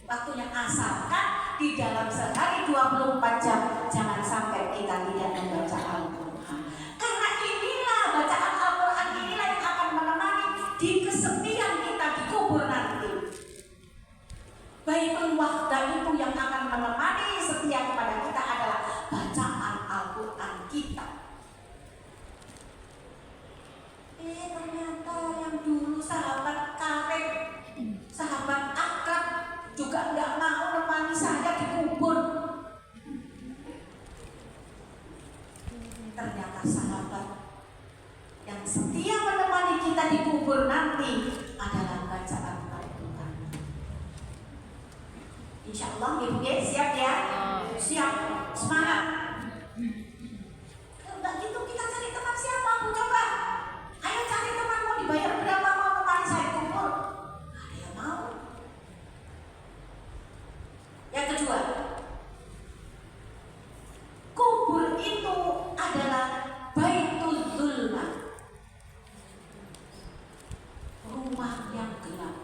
Waktunya asalkan di dalam sehari 24 jam jangan sampai kita tidak membaca Al-Quran. Karena inilah bacaan Al-Quran inilah yang akan menemani di kesepian kita di kubur nanti. Baitul Wahdah itu yang akan menemani setiap kepada kita adalah bacaan Al-Quran kita. Ternyata yang dulu sahabat karib, sahabat akrab juga nggak mau menemani saya di kubur. Ternyata sahabat yang setia menemani kita di kubur nanti adalah bacaan Al-Quran. Insya Allah ibu siap ya? Siap, semangat. Udah gitu kita cari teman siapa? Bu coba. Ayo cari teman, mau dibayar berapa mau temani saya di kubur? Ada yang mau. Yang kedua, kubur itu adalah Baitul Zulmah, rumah yang gelap.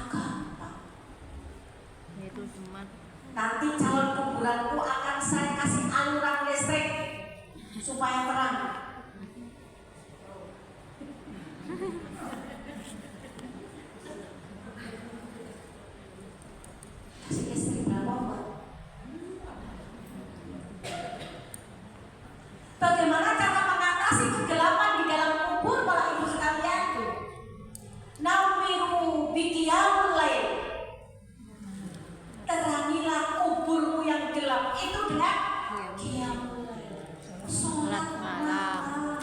Gampang. Itu cuma Nanti calon kuburanku akan saya kasih aliran listrik supaya terang. Kasih listrik berapa Mbak? Bagaimana cara mengatasi kegelapan di dalam kubur para ibu sekalian? Nawiru biqiyamul lail. Terangilah kuburmu yang gelap itu dengan qiyamul lail. Salat malam.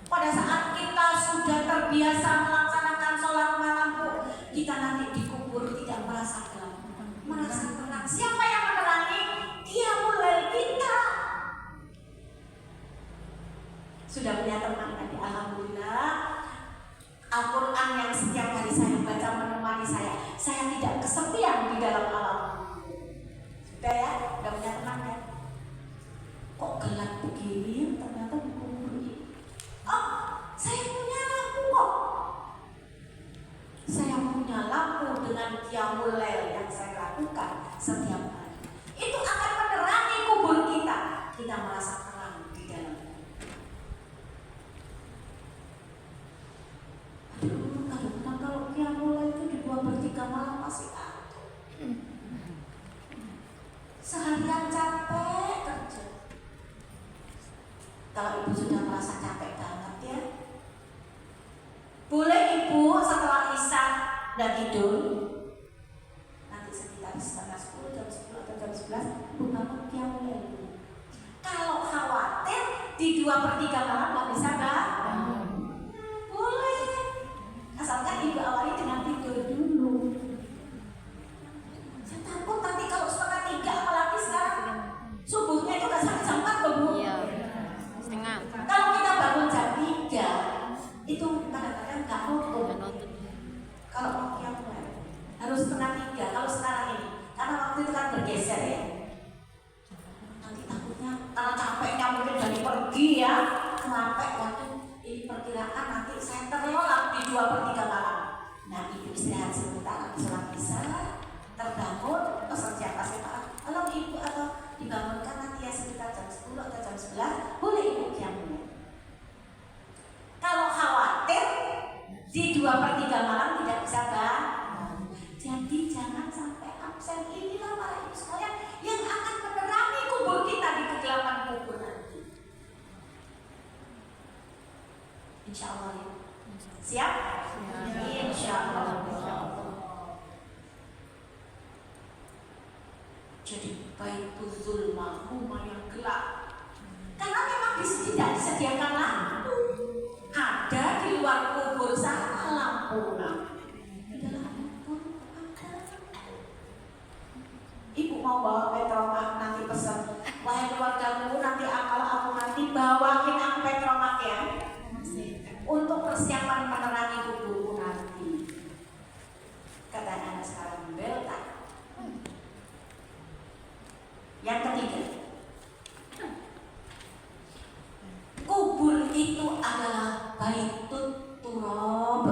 Pada saat kita sudah terbiasa melaksanakan sholat malam, kita nanti dikubur tidak merasa gelap, merasa tenang. Siapa yang menerangi? Qiyamul lail kita. Sudah punya teman tadi, alhamdulillah. Al-Quran yang setiap hari saya baca menemani saya tidak kesepian di dalam alam. Sudah ya, sudah punya teman ya. Kok gelap begini? Ternyata dikubur ini. Oh, saya punya lampu kok. Saya punya lampu dengan qiyamul lail yang saya lakukan setiap hari. Itu akan menerangi kubur kita. Kita merasa terang di dalam. Aduh, kadang-kadang kalau qiyamul lail itu di 2/3 malam masih ada. Seharian capek kerja. Kalau ibu sudah merasa capek banget ya, boleh ibu udah tidur, nanti sekitar setengah 10, jam 10 atau jam 11 ibu bangun qiyamul lail. Kalau khawatir di 2/3 malam nggak bisa bangun, boleh, asalkan ibu awali dengan tidur dulu. Saya takut nanti kalau setengah 3, apalagi sekarang subuhnya itu udah sampai jam 4 loh Bu. Iya. Setengah. Kalau kita bangun jam 3 itu kadang-kadang nggak nutut. Kalau mau qiyamul lail harus setengah 3. Kalau sekarang ini karena waktu itu kan bergeser ya. Nanti takutnya karena capeknya mungkin dari pergi ya, sampai waktu ini perkiraan nanti saya terlelap di 2/3 malam. Nah ibu istirahat sebentar, sholat isya, terbangun, pesan siapa kalau ibu atau dibangunkan nanti ya sekitar jam 10 atau jam 11 boleh ibu qiyamul lail. Kalau khawatir di 2/3 malam tidak bisa bangun, jadi jangan sampai absen. Inilah para ibu sekalian yang akan menerangi kubur kita di kegelapan kubur nanti. Insya Allah ya. Siap? Insya Allah. Jadi baitul zulma, rumah yang gelap. Karena memang di sini tidak disediakan lampu. Ada di luar kubur sana lampu. Di dalam kubur ada. Ibu mau bawa petromak nanti pesan, wahai keluargamu nanti kalau aku nanti bawain aku petromak ya, untuk persiapan menerangi kuburku nanti. Kata anak sekarang belta. Yang ketiga, kubur itu adalah baitut turab.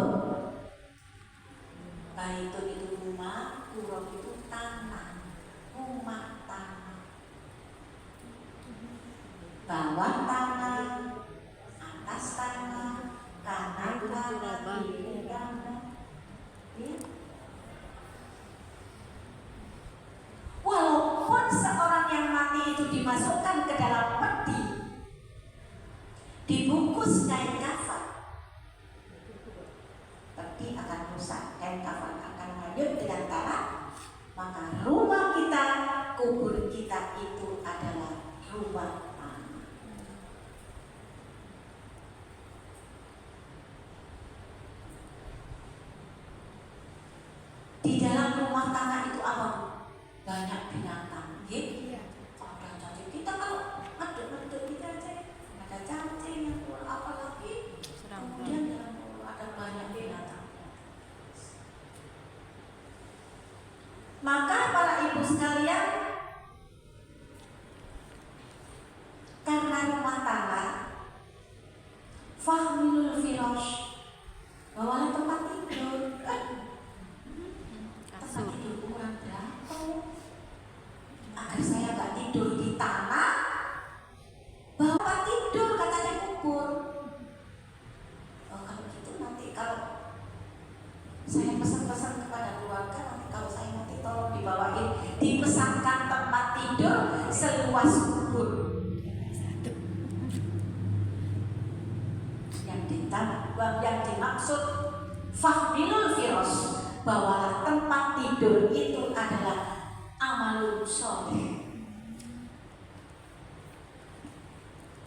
Baitut itu rumah, turab itu tanah, rumah tanah. Bawah tanah, atas tanah, kanan tanah, kiri tanah. Ya. Walaupun seorang yang mati itu dimasukkan ke dalam peti, dibungkus kain kafan, peti akan rusak, kain kafan akan hanyut dengan tanah, maka rumah kita, kubur kita itu adalah rumah tanah. Di dalam rumah tanah itu apa? Banyak binatang, gitu. Ada cacing, kita kalau ngedek-ngedek kita aja ada cacing yang keluar, apalagi kemudian dalam rumah ada banyak binatang. Maka para ibu sekalian, karena rumah tanah, fahmilul firash, bawalah tempat tidur. Tempat tidur ukuran berapa? Agar saya nggak tidur di tanah, bawa tidur katanya kubur. Oh kalau gitu nanti kalau saya pesan-pesan kepada keluarga, nanti kalau saya nanti tolong dibawain, dipesankan tempat tidur seluas kubur. Yang dimaksud fahmilul firos, bawalah tempat tidur itu adalah amalul soleh.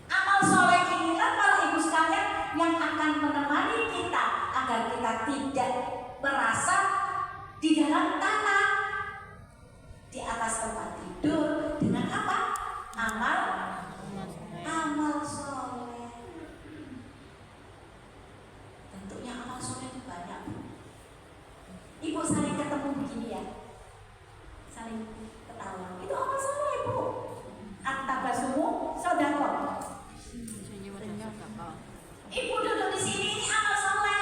Amal soleh inilah para ibu sekalian yang akan menemani kita agar kita tidak merasa di dalam tanah, di atas tempat tidur dengan apa? Amal soleh. Bentuknya amal soleh itu banyak. Ibu saling ketemu begini ya, saling ketawa. Itu amal soleh Bu. At-tabasumu sodaqah. Ibu duduk di sini, ini amal soleh.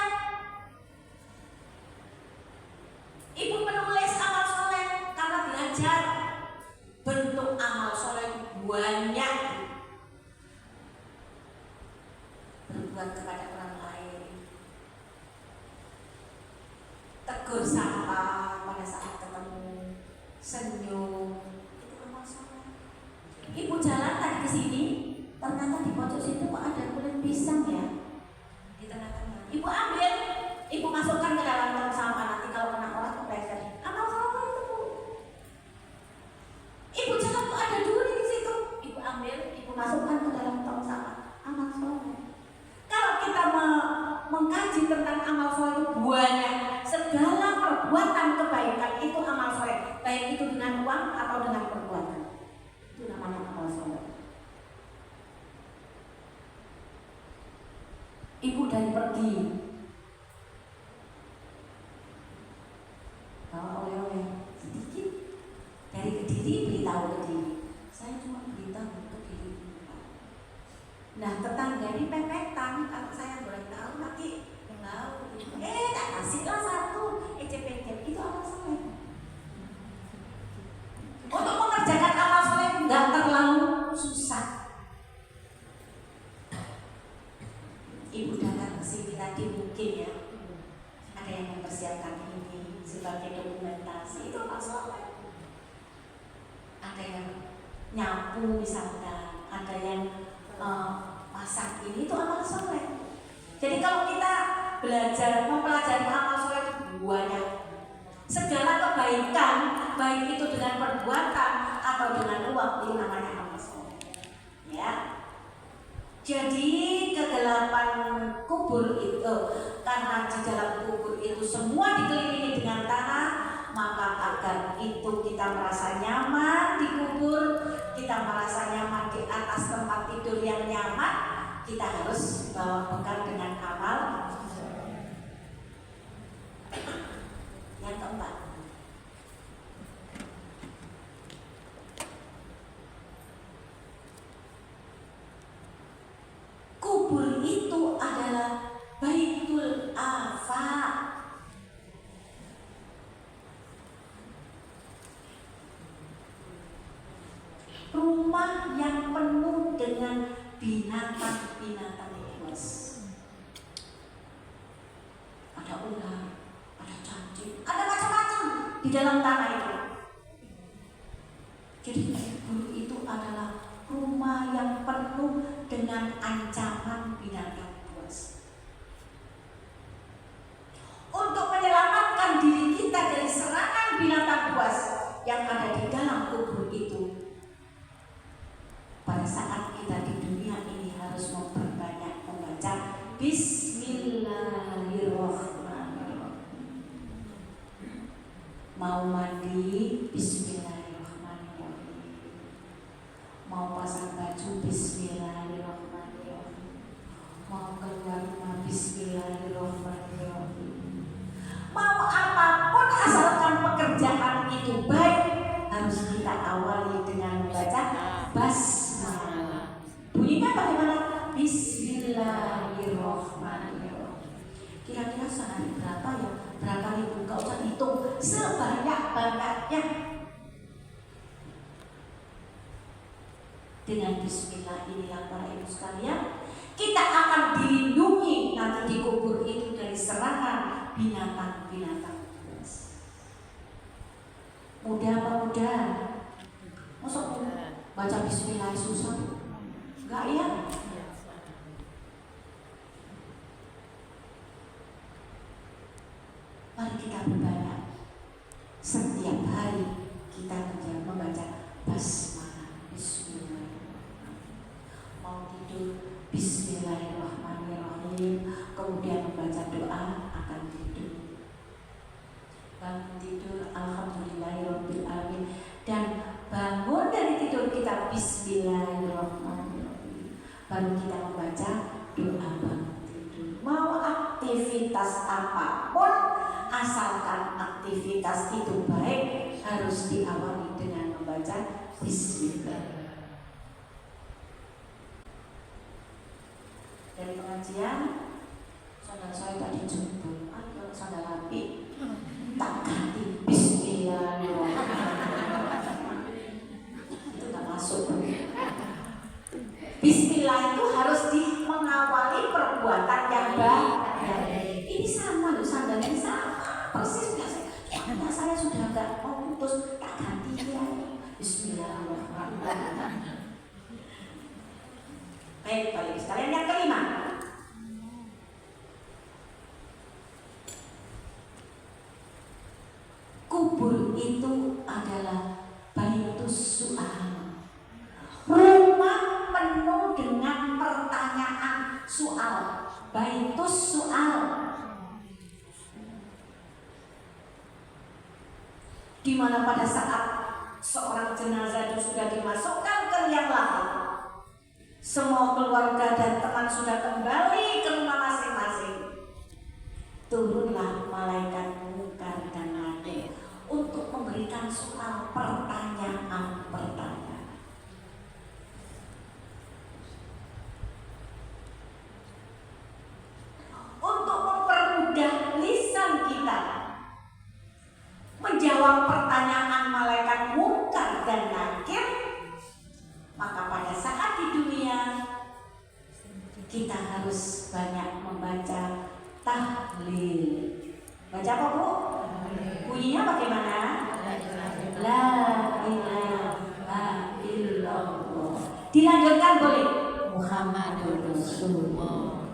Ibu menulis amal soleh karena belajar. Bentuk amal soleh banyak. Berbuat kepada orang lain, tegur sapa pada saat ketemu, senyum, itu amal soleh. Ibu jalan tadi ke sini, ternyata di pojok situ kok ada kulit pisang ya, di tengah-tengah. Ibu ambil, ibu masukkan ke dalam tong sampah, nanti kalau dan pergi. Bawa oleh-oleh sedikit dari Kediri, beritahu Kediri, saya cuma beritahu Kediri. Nah tetangga ini pepetan, kalau saya boleh tahu nanti tahu. Tak kasihlah satu ecep-ecep, itu amal soleh. Untuk mengerjakan amal soleh nggak terlalu susah. Ibu datang ke sini tadi mungkin ya, ada yang mempersiapkan ini sebagai dokumentasi, itu amal soleh. Ada yang nyapu misalkan, ada yang masak ini, itu amal soleh. Jadi kalau kita belajar mempelajari amal soleh itu banyak. Segala kebaikan, baik itu dengan perbuatan atau dengan uang, itu namanya amal soleh. Ya. Jadi kegelapan kubur itu, karena di dalam kubur itu semua dikelilingi dengan tanah, maka agar itu kita merasa nyaman di kubur, kita merasa nyaman di atas tempat tidur yang nyaman, kita harus bawa bekal dengan amal. Yang keempat, kubur itu adalah baitul afaq. Rumah yang penuh dengan binatang-binatang buas. Ada ular, ada cacing, ada macam-macam di dalam tanah itu. Jadi kubur itu adalah rumah yang penuh dengan ancaman binatang buas. Untuk menyelamatkan diri kita dari serangan binatang buas yang ada di dalam kubur itu, pada saat kita di dunia ini harus memperbanyak membaca Bismillahirrahmanirrahim. Mau mandi, Bismillahirrahmanirrahim. Mau pasang baju, Bismillahirrahmanirrahim. Mau keluar rumah, Bismillahirrahmanirrahim. Mau apapun asalkan pekerjaan itu baik, harus kita awali dengan membaca basmalah. Bunyinya bagaimana? Bismillahirrahmanirrahim. Kira-kira sehari berapa ya? Berapa ribu? Gak usah hitung, sebanyak-banyaknya. Dengan bismillah inilah para ibu sekalian, kita akan dilindungi nanti di kubur itu dari serangan binatang-binatang buas. Mudah apa mudah? Masuk baca bismillah susah? Enggak ya? Mari kita berbanyak. Setiap hari kita membaca basmalah, bismillahirrahmanirrahim. Mau tidur, bismillahirrahmanirrahim. Kemudian membaca doa akan tidur. Bangun tidur, alhamdulillahirabbil alamin. Dan bangun dari tidur kita bismillahirrahmanirrahim. Baru kita membaca doa bangun tidur. Mau aktivitas apapun, asalkan aktivitas itu baik, harus diawali dengan membaca bismillah. Dari pengajian, saudara saya tadi jemput, ayo saudara rapi, tak ganti bismillahirrahmanirrahim. Itu tak masuk. Bismillah itu harus mengawali perbuatan yang baik. Ini sama loh, sandalnya sama persis biasa. Soalnya saya sudah agak mau putus, tak ganti ya. Bismillahirrahmanirrahim. Baik, Pak Ibu sekalian, yang kelima, kubur itu adalah baitus su'al, rumah penuh dengan pertanyaan soal, baitus soal, di mana pada saat seorang jenazah itu sudah dimasukkan ke liang lahat, semua keluarga dan teman sudah kembali ke rumah masing-masing, turunlah malaikat mungkar dan nakir untuk memberikan soal pertanyaan. Untuk mempermudah lisan kita menjawab pertanyaan malaikat mungkar dan nakir, maka pada saat di dunia kita harus banyak membaca tahlil. Baca apa, Bu? Bunyinya bagaimana? La ilaha illallah. Dilanjutkan boleh? Muhammadur Rasulullah.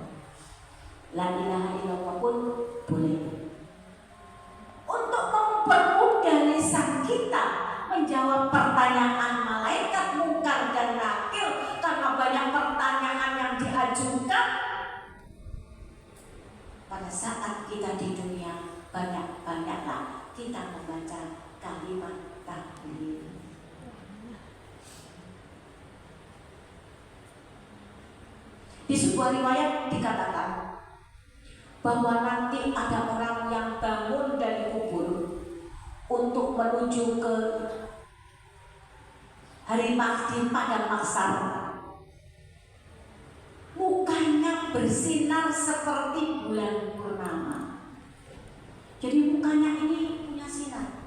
La ilaha illallah pun boleh. Untuk mempermudah lisan kita menjawab pertanyaan malaikat mungkar dan nakir, karena banyak pertanyaan yang diajukan. Pada saat kita di dunia, banyak-banyaklah kita membaca kalimat tahlil. Di sebuah riwayat dikatakan bahwa nanti ada orang yang bangun dari kubur untuk menuju ke hari mahdi padang mahsyar. Mukanya bersinar seperti bulan purnama. Jadi mukanya ini punya sinar.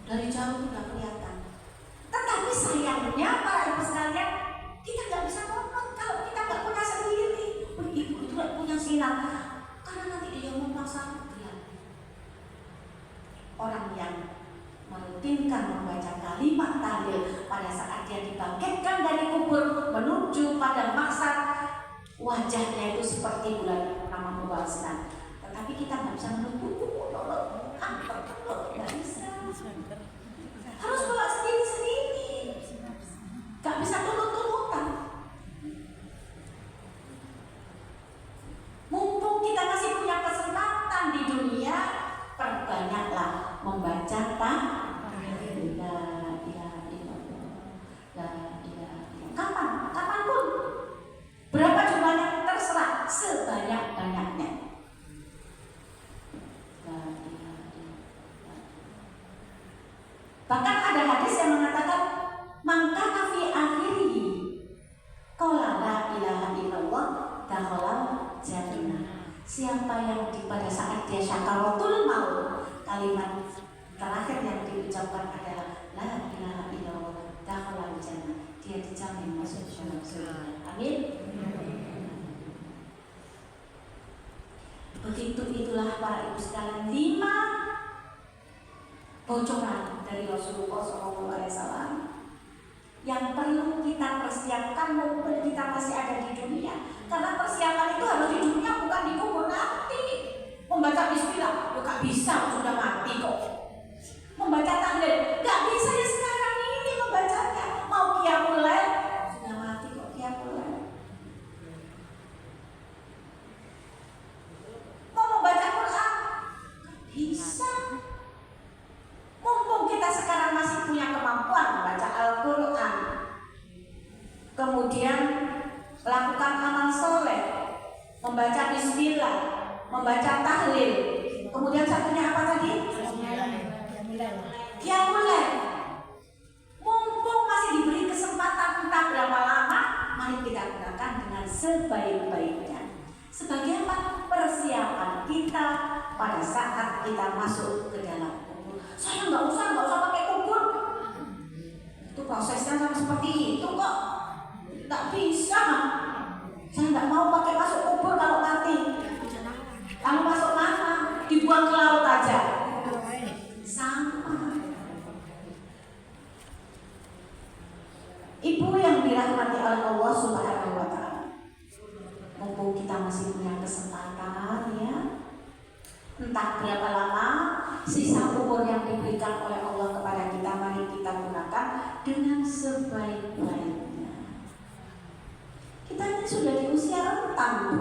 Dari jauh tidak kelihatan. Tetapi sayangnya para ibu sekalian, kita nggak bisa ngomong kalau kita nggak punya sendiri. Ibu itu nggak punya sinar, karena nanti dia mau pasang gelap. Orang yang merutinkan membaca kalimat tahlil pada saat dia dibangkitkan dari kubur menuju padang mahsyar, wajahnya itu seperti bulan purnama membawa sinar. Tetapi kita nggak bisa menunggu, nggak bisa. Harus bawa sendiri-sendiri, nggak bisa turut-turutan. Mumpung kita masih punya kesempatan di dunia, perbanyaklah membaca tahlil. La ilaha illallah. La ilaha illallah. Kapanpun, berapa jumlahnya terserah, sebanyak-banyaknya. La ilaha illallah. Bahkan ada hadis yang mengatakan, maka fi akhirihi qala la ilaha illallah dakhala jannah. Siapa yang pada saat dia syakaratul maut, kalimat terakhir yang diucapkan adalah la ilaha illallah dakhala jannah, dia dijamin masuk surga. Amin. Begitu itulah para ibu sekalian 5 bocoran dari Rasulullah SAW yang perlu kita persiapkan mumpung kita masih ada di dunia. Karena persiapan itu harus di dunia, bukan di kubur nanti. Membaca bismillah, gak bisa, sudah mati kok. Membaca tahlil, gak bisa ya sekarang ini membacanya. Mau qiyamul lail, sudah mati kok qiyamul lail. Mau membaca Quran, gak bisa. Mumpung kita sekarang masih punya kemampuan membaca Al-Quran, kemudian melakukan amal soleh, membaca bismillah, membaca tahlil, kemudian satunya apa tadi? Qiyamul lail. Mumpung masih diberi kesempatan entah berapa lama, mari kita gunakan dengan sebaik-baiknya. Sebagai apa? Persiapan kita pada saat kita masuk ke dalam kubur. Saya nggak usah pakai kubur. Itu prosesnya sama seperti itu kok. Tak bisa. Saya nggak mau pakai masuk kubur kalau mati. Kamu masuk mana? Dibuang ke laut aja. Sama. Ibu yang dirahmati oleh Allah Subhanahu wa Ta'ala, mumpung kita masih punya kesempatan ya, entah berapa lama sisa umur yang diberikan oleh Allah kepada kita, mari kita gunakan dengan sebaik-baiknya. Kita ini sudah di usia rentan, Bu.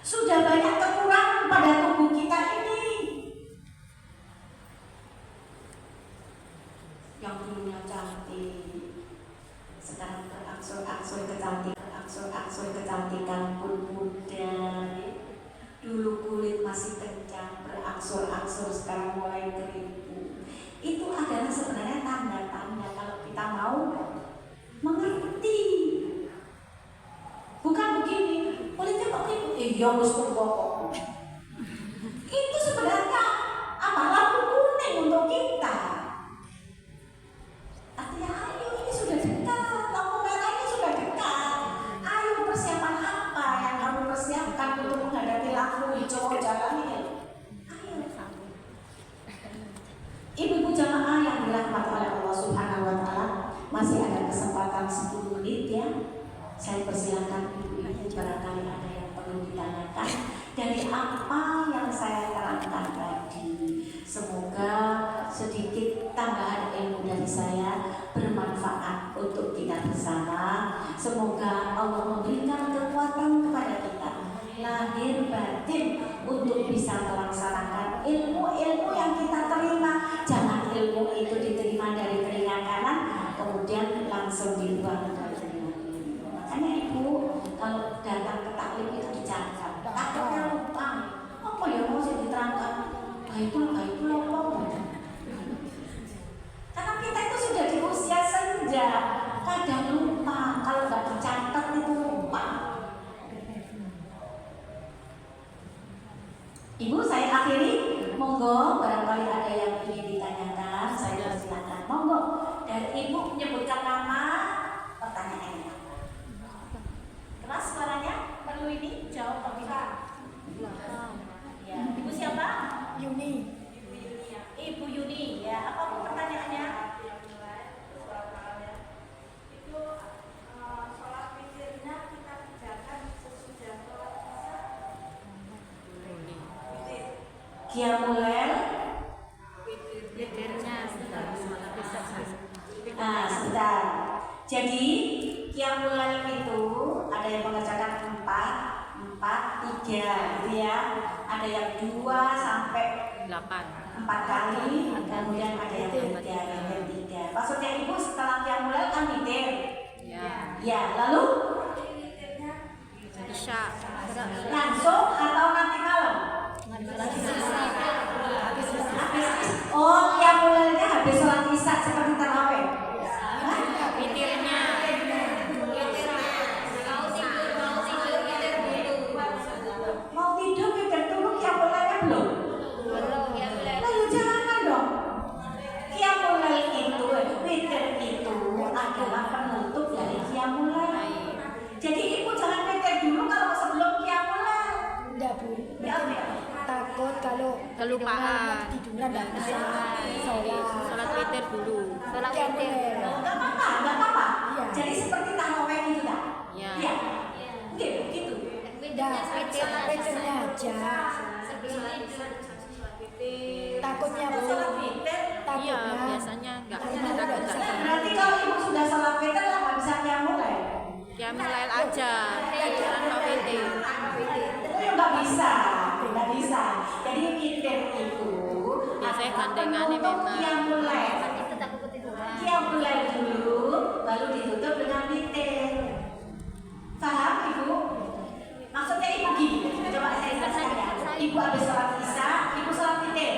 Sudah banyak kekurangan pada tubuh kita ini. Yang dulunya cantik, sekarang berangsur masih kencang, berangsur-angsur sekarang mulai keribu. Itu adalah sebenarnya tanda-tanda kalau kita mau mengerti. Bukan begini, kulitnya kok keribu? Iya wis kok. Itu sebenarnya apa? Lampu kuning untuk kita. Artinya ayo ini sudah dekat, lampu merah ini sudah dekat. Ayo persiapan apa yang kamu persiapkan untuk menghadapi lampu hijau jalan ini? Ayo. Ibu-ibu jamaah yang dirahmati oleh Allah Subhanahu wa taala, masih ada kesempatan 10 menit ya. Saya persilakan ibu-ibu barangkali ada yang perlu ditanyakan dari apa yang saya terangkan tadi. Semoga sedikit tambahan ilmu dari saya bermanfaat untuk kita bersama. Semoga Allah memberikan kekuatan kepada kita lahir batin untuk bisa melaksanakan ilmu-ilmu yang kita terima. Jangan ilmu itu diterima dari telinga kanan kemudian langsung dibuang dari telinga kiri. Makanya ibu kalau datang ke taklim itu dicatat, takutnya lupa apa ya mau saya diterangkan. Itu apa? Karena kita itu sudah di usia senja, kadang lupa, kalau nggak dicatat itu lupa. Ibu, saya akhiri, monggo barangkali ada yang ingin ditanyakan, saya persilakan. Monggo, dari ibu menyebutkan nama, pertanyaannya. Keras suaranya, perlu ini jawab atau tidak? Ya, ibu siapa? Yuni. Ibu Yuni, ya. Apa pertanyaannya? Itu sholat witirnya kita kerjakan sesudah sholat isya. Qiyamul Lail. Witirnya setelah sholat isya. Sebentar. Jadi Qiyamul Lail itu ada yang mengerjakan 4, 3 gitu ya. Ada yang 2 sampai 8. 4 kali, kemudian ada yang 3. Maksudnya ibu setelah Qiyamul Lail kan witir. Ya. Ya, lalu Isya. langsung atau nanti malam? Oh, Qiyamul Lailnya habis sholat isya seperti tarawih. Witirnya. Mau tidur witir dulu, Qiyamul Lailnya belum? Lalu jangan dong. Qiyamul Lail itu, witir itu adalah penutup dari Qiyamul Lail. Jadi ibu jangan witir dulu kalau sebelum Qiyamul Lail. Enggak, Bu. Ya, ya. Takut kalau Kelupaan. tiduran enggak bisa sholat. Sholat witir dulu. Sholat witir. Nggak apa-apa. Iya. Jadi seperti tarawih gitu ya? Ya. Iya. Oke, begitu. Enggak, witirnya aja. Takutnya Bu. Sholat witir. Iya, Takutnya. biasanya enggak Berarti kalau ibu sudah sholat witir nggak bisa Qiyamul Lail. Qiyamul Lail aja. Tiduran mau witir. Itu nggak bisa. Jadi witir itu Biasanya adalah gandengannya penutup memang. Qiyamul Lail. Qiyamul Lail dulu, baru ditutup dengan witir. Paham ibu? Maksudnya ibu gini, coba saya jelaskan ya. Ibu habis sholat isya, ibu sholat witir.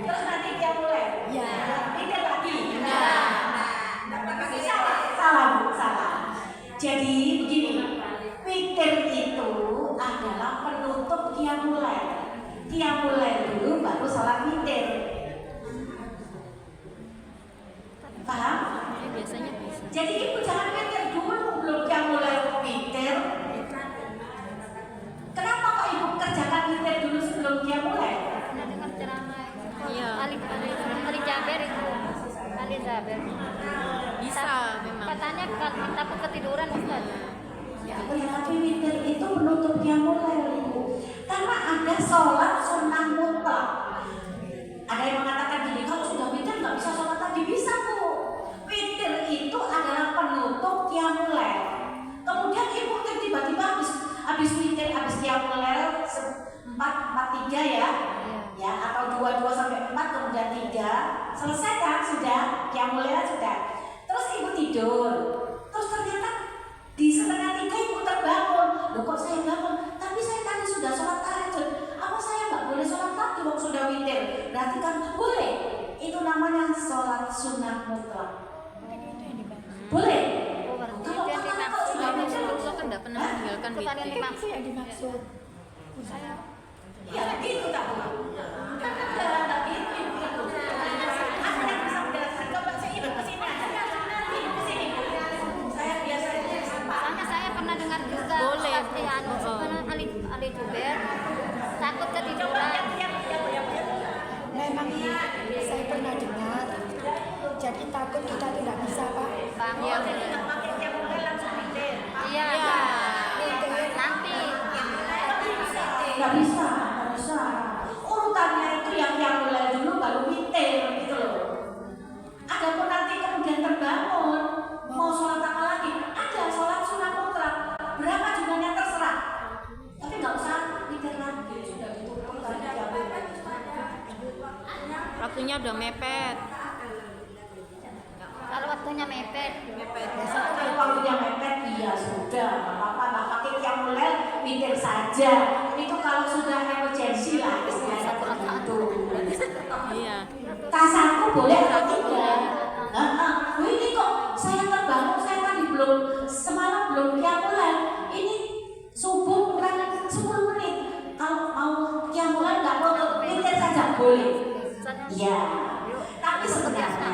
Terus nanti Qiyamul Lail. Iya. Witir lagi. Salah Bu, salah. Jadi begini, witir itu adalah penutup Qiyamul Lail. Qiyamul Lail dulu baru sholat witir. Paham? Ya, biasanya bisa. Jadi ibu jangan witir dulu belum Qiyamul Lail witir. Kenapa kok ibu kerjakan witir dulu sebelum Qiyamul Lail? Iya. Kali Jaber itu. Kali Jaber. Bisa memang. Katanya kalau takut ketiduran Ustaz. Ya, tapi witir itu penutup Qiyamul Lail ibu. Karena ada sholat sunnah mutlak. Ada yang mengatakan gini, kalau sudah witir nggak bisa sholat lagi. Bisa Bu. Witir itu adalah penutup Qiyamul Lail. Kemudian ibu tiba-tiba habis witir, habis Qiyamul Lail 4-3 ya, atau 2 sampai 4 kemudian 3 selesai kan sudah Qiyamul Lail sudah. Terus ibu tidur. Terus ternyata di setengah 3 ibu terbangun. Loh kok saya bangun? Tapi saya tadi sudah sholat tahajud. Apa saya nggak berarti kan boleh. Itu namanya sholat sunnah mutlak. Boleh. Kalau sudah Rasulullah kan tidak pernah meninggalkan Itu kan yang witir. dimaksud. Yang dimaksud. ya gitu tak bukan? Kan ada gitu. Aku yang bisa menjelaskan. Coba saya hidup ke sini aja. Hidup ke sini. Saya biasanya Soalnya saya pernah dengar juga Boleh. Ustaz Anu sebenarnya Ali Juber takut ketiduran. Memang saya pernah dengar. Jadi takut kita tidak bisa Pak. Bangun. Iya, Iya. Iya. Nanti nggak bisa. Urutannya itu yang mulai dulu baru witir gitu loh. Adapun nanti kemudian terbangun mau sholat apa lagi? Ada sholat sunat mutlak. Berapa jumlahnya terserah. Tapi nggak usah witir lagi sudah ditutup tadi Waktunya udah mepet. kalau waktunya mepet. Kalau waktunya mepet, iya sudah, nggak apa-apa, nggak pakai qiyamul witir saja. Itu kalau sudah emergency lah istilahnya begitu. Iya. Tasawuf boleh atau tidak? Ini kok saya terbangun, saya tadi belum semalam belum qiyamul. Ini subuh kurang 10 menit. Kalau mau qiyamul nggak mau witir saja boleh. Iya. Tapi sebenarnya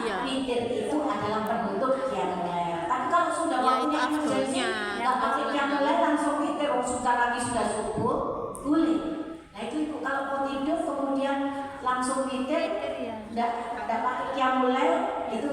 Iya. witir itu adalah penutup qiyamul. Tapi kalau sudah Ya, waktunya itu emergency, afdolnya. nggak pakai qiyamul langsung witir. Oh, sudah subuh, boleh. Nah itu kalau mau tidur kemudian langsung witir, nggak pakai qiyamul itu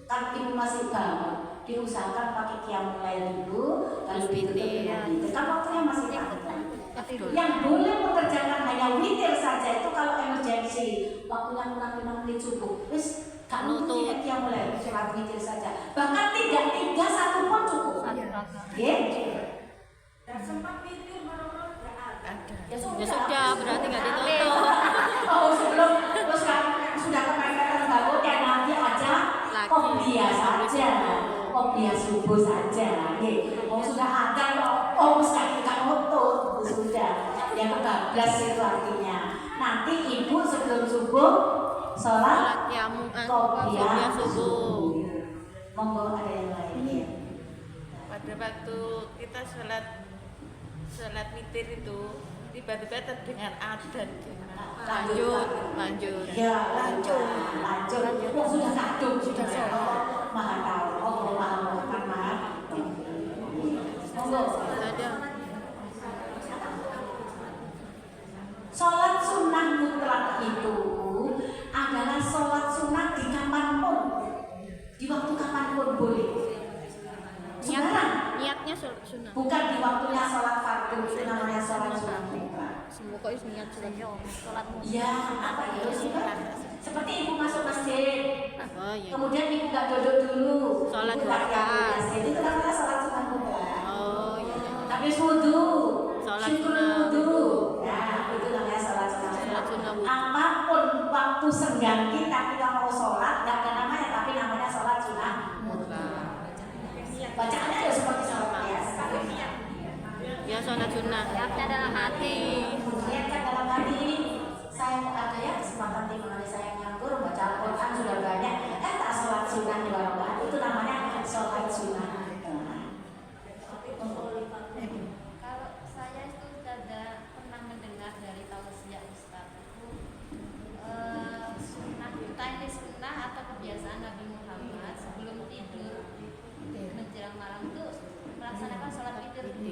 kan ibu masih bangun. Diusahakan pakai qiyamul dulu, lalu ditutup dengan witir. Kan waktunya masih panjang. Afdol. Yang boleh mengerjakan hanya witir saja itu kalau emergency, waktunya kurang 5 menit subuh. Terus kalau Nutup. tidak yang mulai sholat witir saja. Bahkan tidak 3 1 pun cukup. Ya. Ya sudah, berarti nggak ditutup. Oh sebelum terus kan sudah kepepet bangun ya nanti aja Lagi. kopiah saja, kopiah subuh saja. Oh sudah ada kok, oh sekali kita nutup sudah. Yang ke-12 itu artinya nanti ibu sebelum subuh sholat kopiah subuh. Monggo ada yang lain ya. Pada waktu kita sholat witir itu tiba-tiba terdengar adzan. Lanjut. Ya lanjut. Oh, sudah kadung sudah sholat. Maha tahu. Oh maha mohon maaf. Monggo. Ada. Sholat sunnah mutlak itu adalah sholat sunnah di kapanpun, di waktu kapanpun boleh. Sekarang Niatnya sunnah. bukan di waktunya sholat fardu, itu namanya sholat sunnah mutlak. Semua kok niat Sholat Ya apa itu sih Pak? Seperti ibu masuk masjid, Oh iya. kemudian ibu nggak duduk dulu, Sholat ibu 2 tak rakaat. masjid, itu namanya sholat sunnah mutlak. Oh iya. Habis wudu, Sholat syukur sunnah wudu. Nah, itu namanya sholat sunnah. Sholat sunnah wudu. Apapun waktu senggang kita mau sholat, nggak ada namanya, tapi namanya sholat sunnah mutlak. Bacaannya ya seperti sholat biasa. Ya sholat sunnah. Niatnya dalam hati. Niatkan dalam hati ini, saya ada ya kesempatan di mana saya nganggur baca Al-Quran sudah banyak, tak sholat sunnah 2 rakaat, itu namanya sholat sunnah. Kalau saya itu sudah pernah mendengar dari tausiah Ustaz itu sunnah kita ini sunnah atau kebiasaan Nabi Muhammad sebelum tidur menjelang malam itu melaksanakan sholat witir dulu.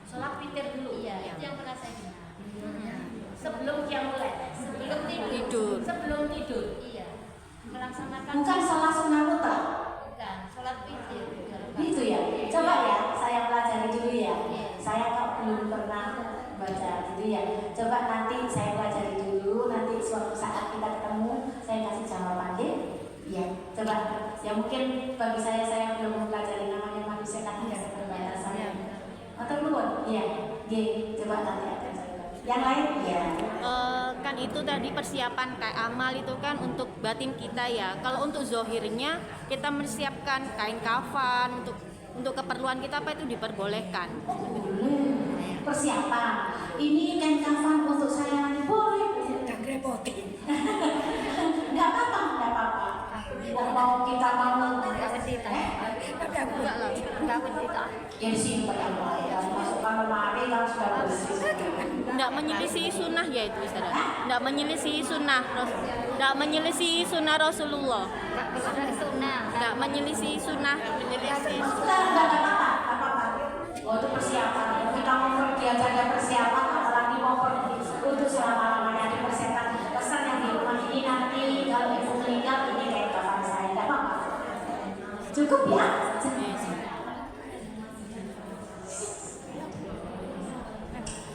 Sholat witir dulu. Iya, itu yang pernah saya dengar. Sebelum qiyamul lail. Sebelum tidur. Tidur. Sebelum tidur. Iya. Melaksanakan Bukan sholat sunnah mutlak. bukan sholat witir. Gitu ya. Coba ya, saya pelajari dulu ya. Saya kok belum pernah baca gitu ya. Coba nanti saya pelajari dulu. Nanti suatu saat kita ketemu, saya kasih jawaban ya. Iya. Coba. Ya mungkin bagi saya belum mempelajari, namanya manusia kan tidak keterbatasan. Atau belum? Iya. Coba nanti akan saya. Yang lain ya. Kan itu tadi persiapan kayak amal itu kan untuk batin kita ya. Kalau untuk zohirnya kita mempersiapkan kain kafan untuk keperluan kita apa itu diperbolehkan. Boleh. Persiapan. Ini kain kafan untuk saya nanti boleh. Tak repotin. Yang disimpan yang baik. Masukkan lemari kalau sudah bersih. Tidak menyelisih sunnah ya itu Ustazah. Tidak menyelisih sunnah. Tidak menyelisih sunnah Rasulullah. Sunnah. Tidak menyelisih sunnah. Menyelisih. Enggak apa-apa. Oh itu persiapan. Kita mau pergi aja ada persiapan, apalagi mau pergi untuk selama-lamanya dipersiapkan. Pesan yang di rumah ini nanti kalau ibu meninggal ini kayak kapan saya, enggak apa-apa. Cukup ya?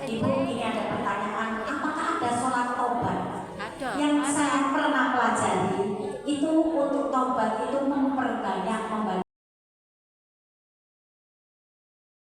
Ibu ini ada pertanyaan, apakah ada sholat tobat? Ada. Yang saya pernah pelajari itu untuk tobat itu memperbaiki